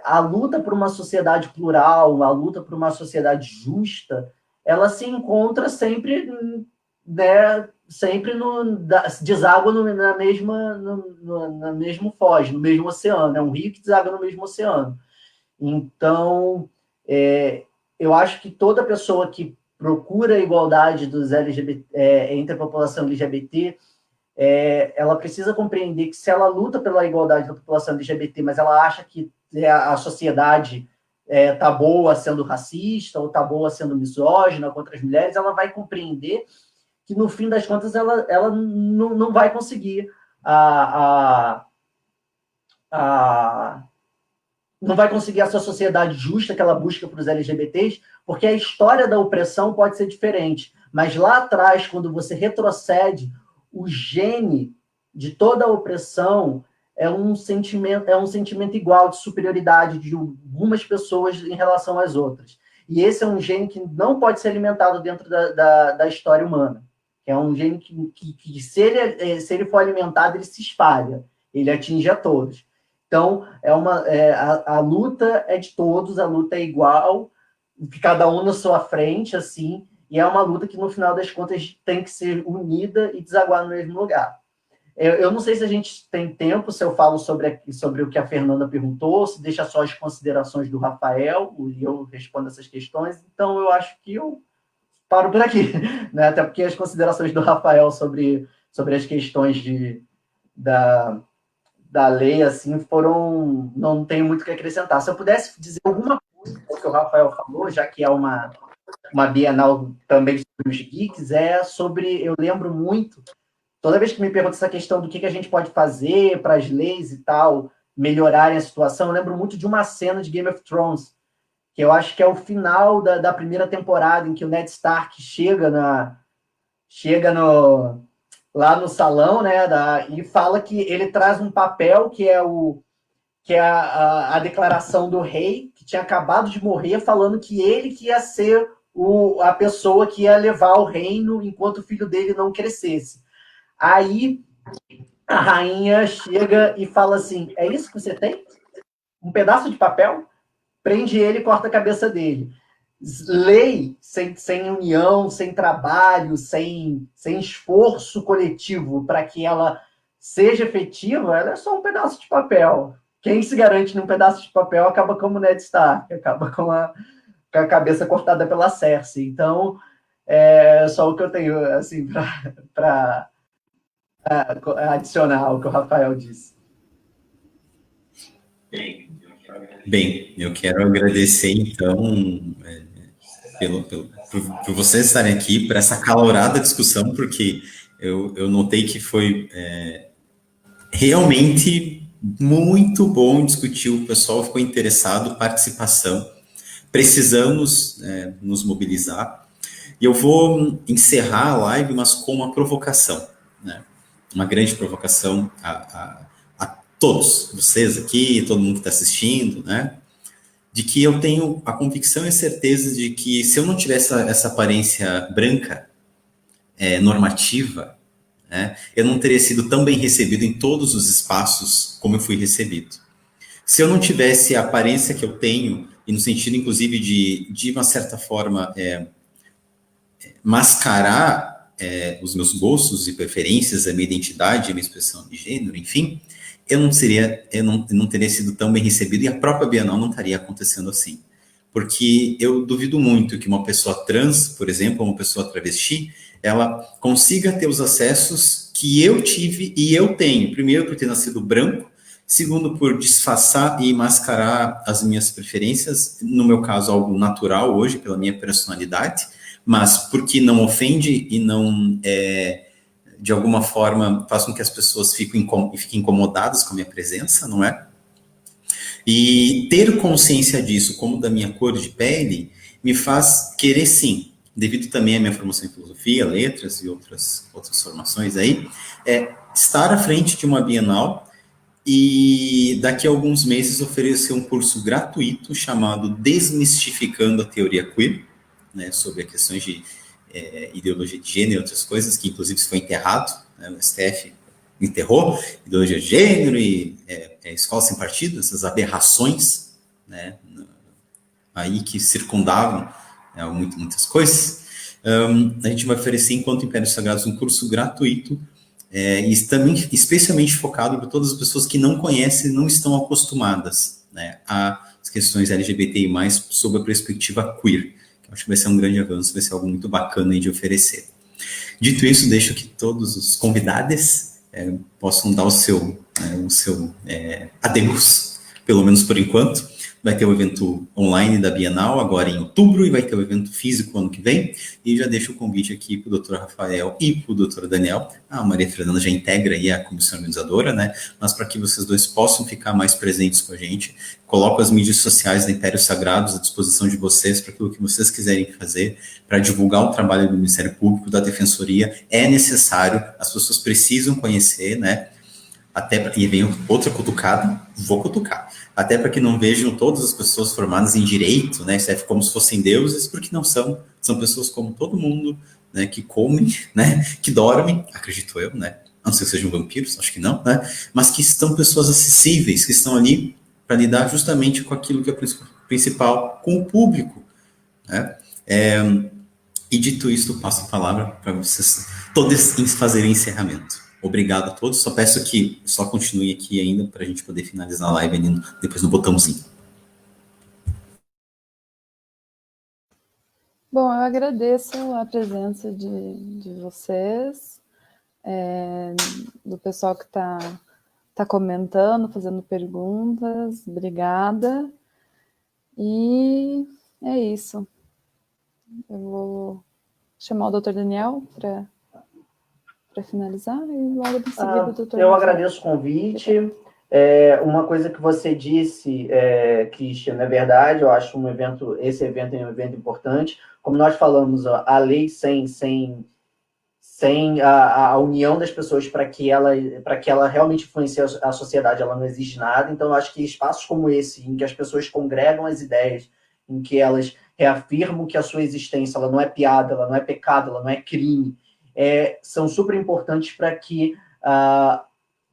a luta por uma sociedade plural, a luta por uma sociedade justa, ela se encontra sempre, deságua na mesma foz, no mesmo oceano. É um rio que deságua no mesmo oceano. Então, eu acho que toda pessoa que procura a igualdade dos LGBT, entre a população LGBT, ela precisa compreender que se ela luta pela igualdade da população LGBT, mas ela acha que a sociedade está boa sendo racista ou está boa sendo misógina contra as mulheres, ela vai compreender que, no fim das contas, ela não vai conseguir não vai conseguir essa sociedade justa que ela busca para os LGBTs, porque a história da opressão pode ser diferente. Mas lá atrás, quando você retrocede, o gene de toda a opressão é um sentimento igual de superioridade de algumas pessoas em relação às outras. E esse é um gene que não pode ser alimentado dentro da história humana. É um gene que se ele for alimentado, ele se espalha, ele atinge a todos. Então, a luta é de todos, a luta é igual, cada um na sua frente, assim, e é uma luta que, no final das contas, tem que ser unida e desaguar no mesmo lugar. Eu não sei se a gente tem tempo, se eu falo sobre o que a Fernanda perguntou, se deixa só as considerações do Rafael, e eu respondo essas questões. Então, eu acho que eu paro por aqui, né? Até porque as considerações do Rafael sobre as questões da lei, assim, não tenho muito o que acrescentar. Se eu pudesse dizer alguma coisa que o Rafael falou, já que é uma Bienal também sobre os geeks, eu lembro muito, toda vez que me perguntam essa questão do que a gente pode fazer para as leis e tal, melhorarem a situação, eu lembro muito de uma cena de Game of Thrones, que eu acho que é o final da primeira temporada, em que o Ned Stark chega lá no salão, né, e fala que ele traz um papel que é a declaração do rei, que tinha acabado de morrer, falando que ele que ia ser a pessoa que ia levar o reino enquanto o filho dele não crescesse. Aí a rainha chega e fala assim, é isso que você tem? Um pedaço de papel? Prende ele e corta a cabeça dele. Lei sem união, sem trabalho, sem esforço coletivo para que ela seja efetiva, ela é só um pedaço de papel. Quem se garante num pedaço de papel acaba como Ned Stark, acaba com a cabeça cortada pela Cersei. Então, é só o que eu tenho assim, para adicionar ao que o Rafael disse. Bem, eu quero agradecer, então, por vocês estarem aqui, por essa calorada discussão, porque eu notei que foi realmente muito bom discutir, o pessoal ficou interessado, participação, precisamos nos mobilizar, e eu vou encerrar a live, mas com uma provocação, né? Uma grande provocação a todos vocês aqui, todo mundo que está assistindo, né? De que eu tenho a convicção e a certeza de que se eu não tivesse essa aparência branca, normativa, né, eu não teria sido tão bem recebido em todos os espaços como eu fui recebido. Se eu não tivesse a aparência que eu tenho, e no sentido, inclusive, de uma certa forma, mascarar os meus gostos e preferências, a minha identidade, a minha expressão de gênero, enfim, eu não teria sido tão bem recebido e a própria Bienal não estaria acontecendo assim. Porque eu duvido muito que uma pessoa trans, por exemplo, uma pessoa travesti, ela consiga ter os acessos que eu tive e eu tenho. Primeiro, por ter nascido branco. Segundo, por disfarçar e mascarar as minhas preferências. No meu caso, algo natural hoje, pela minha personalidade. Mas porque não ofende e não, de alguma forma, faz com que as pessoas fiquem incomodadas com a minha presença, não é? E ter consciência disso, como da minha cor de pele, me faz querer sim, devido também à minha formação em filosofia, letras e outras formações aí, estar à frente de uma Bienal e daqui a alguns meses oferecer um curso gratuito chamado Desmistificando a Teoria Queer, né, sobre questões de ideologia de gênero e outras coisas, que inclusive foi enterrado, né, o STF enterrou, ideologia de gênero e escola sem partido, essas aberrações, né, aí que circundavam muitas coisas. A gente vai oferecer, enquanto Impérios Sagrados, um curso gratuito, e também especialmente focado para todas as pessoas que não conhecem, não estão acostumadas, né, às questões LGBTI+, sob a perspectiva queer. Que eu acho que vai ser um grande avanço, vai ser algo muito bacana aí de oferecer. Dito isso, deixo que todos os convidados possam dar o seu adeus, pelo menos por enquanto. Vai ter o evento online da Bienal agora em outubro e vai ter o evento físico ano que vem. E já deixo o convite aqui para o Dr. Rafael e para o Dr. Daniel. A Maria Fernanda já integra aí a comissão organizadora, né? Mas para que vocês dois possam ficar mais presentes com a gente, coloco as mídias sociais da Impérios Sagrados à disposição de vocês para aquilo que vocês quiserem fazer, para divulgar o trabalho do Ministério Público, da Defensoria. É necessário, as pessoas precisam conhecer, né? E vem outra cutucada, vou cutucar. Até para que não vejam todas as pessoas formadas em direito, né, como se fossem deuses, porque não são. São pessoas como todo mundo, né, que comem, né, que dormem, acredito eu, né, a não ser que sejam vampiros, acho que não, né, mas que são pessoas acessíveis, que estão ali para lidar justamente com aquilo que é principal, com o público, né. E dito isso, passo a palavra para vocês todos fazerem encerramento. Obrigado a todos. Só peço que só continue aqui ainda para a gente poder finalizar a live ali depois no botãozinho. Bom, eu agradeço a presença de vocês, do pessoal que está comentando, fazendo perguntas. Obrigada. E é isso. Eu vou chamar o Dr. Daniel para finalizar e logo em seguida o Dr. Eu agradeço o convite. Uma coisa que você disse, Christian, é verdade, eu acho esse evento é um evento importante. Como nós falamos, a lei sem a união das pessoas para que ela realmente influencie a sociedade, ela não exige nada. Então, eu acho que espaços como esse, em que as pessoas congregam as ideias, em que elas reafirmam que a sua existência ela não é piada, ela não é pecado, ela não é crime, são super importantes para que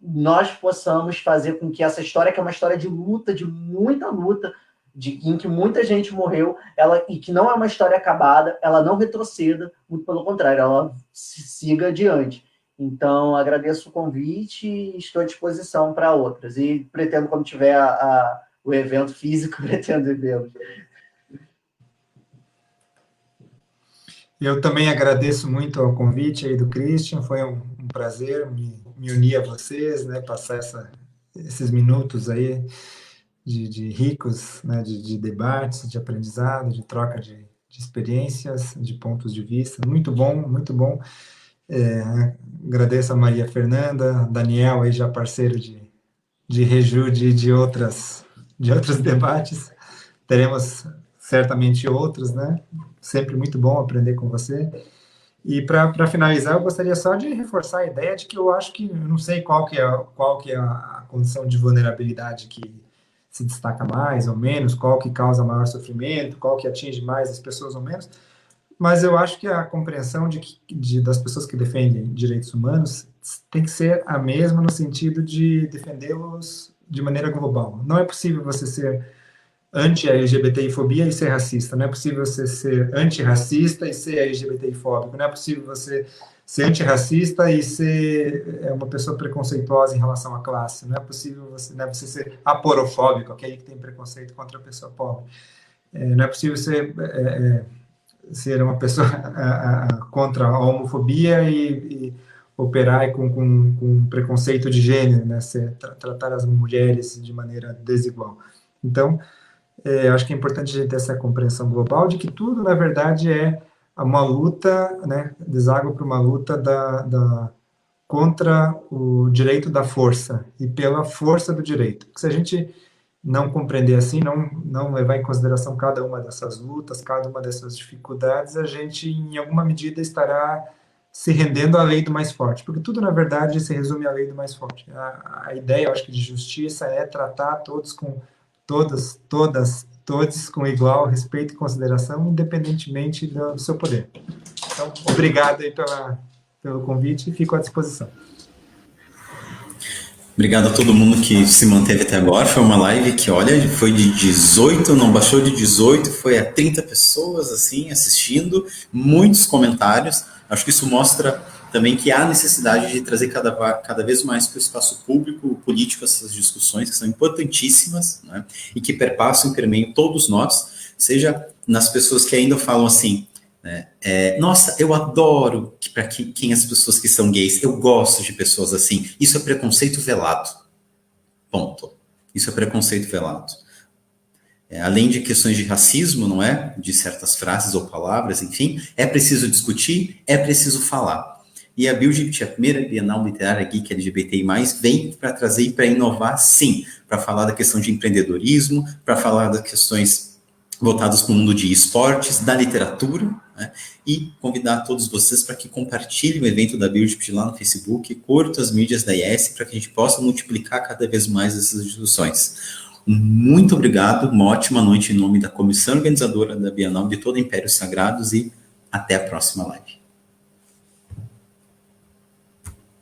nós possamos fazer com que essa história, que é uma história de luta, de muita luta, em que muita gente morreu, e que não é uma história acabada, ela não retroceda, muito pelo contrário, ela siga adiante. Então, agradeço o convite e estou à disposição para outras. E pretendo, quando tiver o evento físico, pretendo vê-los. Eu também agradeço muito ao convite aí do Christian, foi um prazer me unir a vocês, né, passar esses minutos aí de ricos, né, de debates, de aprendizado, de troca de experiências, de pontos de vista, muito bom, muito bom. Agradeço a Maria Fernanda, Daniel, aí já parceiro de Rejude e de outros debates, teremos certamente outros, né, sempre muito bom aprender com você. E para finalizar, eu gostaria só de reforçar a ideia de que eu acho que, eu não sei qual que é a condição de vulnerabilidade que se destaca mais ou menos, qual que causa maior sofrimento, qual que atinge mais as pessoas ou menos, mas eu acho que a compreensão das pessoas que defendem direitos humanos tem que ser a mesma no sentido de defendê-los de maneira global. Não é possível você ser anti-LGBTI-fobia e ser racista, não é possível você ser antirracista e ser LGBTI-fóbico, não é possível você ser antirracista e ser uma pessoa preconceituosa em relação à classe, não é possível você ser aporofóbico, aquele que tem preconceito contra a pessoa pobre, não é possível ser uma pessoa contra a homofobia e operar com preconceito de gênero, né? Tratar as mulheres de maneira desigual. Então, acho que é importante a gente ter essa compreensão global de que tudo, na verdade, é uma luta, né, deságua para uma luta contra o direito da força e pela força do direito. Porque se a gente não compreender assim, não levar em consideração cada uma dessas lutas, cada uma dessas dificuldades, a gente, em alguma medida, estará se rendendo à lei do mais forte, porque tudo, na verdade, se resume à lei do mais forte. A ideia, eu acho que, de justiça é tratar todos com igual respeito e consideração, independentemente do seu poder. Então, obrigado aí pelo convite e fico à disposição. Obrigado a todo mundo que se manteve até agora. Foi uma live que, olha, foi de 18, não baixou de 18, foi a 30 pessoas, assim, assistindo, muitos comentários. Acho que isso mostra também que há necessidade de trazer cada vez mais para o espaço público, político, essas discussões que são importantíssimas, né, e que perpassam e permeiam todos nós, seja nas pessoas que ainda falam assim, né, nossa, eu adoro para quem as pessoas que são gays, eu gosto de pessoas assim, isso é preconceito velado, ponto, isso é preconceito velado. Além de questões de racismo, não é, de certas frases ou palavras, enfim, é preciso discutir, é preciso falar. E a Bilgipt, a primeira Bienal Literária Geek LGBTI+, vem para trazer e para inovar, sim, para falar da questão de empreendedorismo, para falar das questões voltadas para o mundo de esportes, da literatura, né, e convidar todos vocês para que compartilhem o evento da Bilgipt lá no Facebook, curtam as mídias da IES, para que a gente possa multiplicar cada vez mais essas discussões. Muito obrigado, uma ótima noite em nome da comissão organizadora da Bienal de todo Impérios Sagrados e até a próxima live.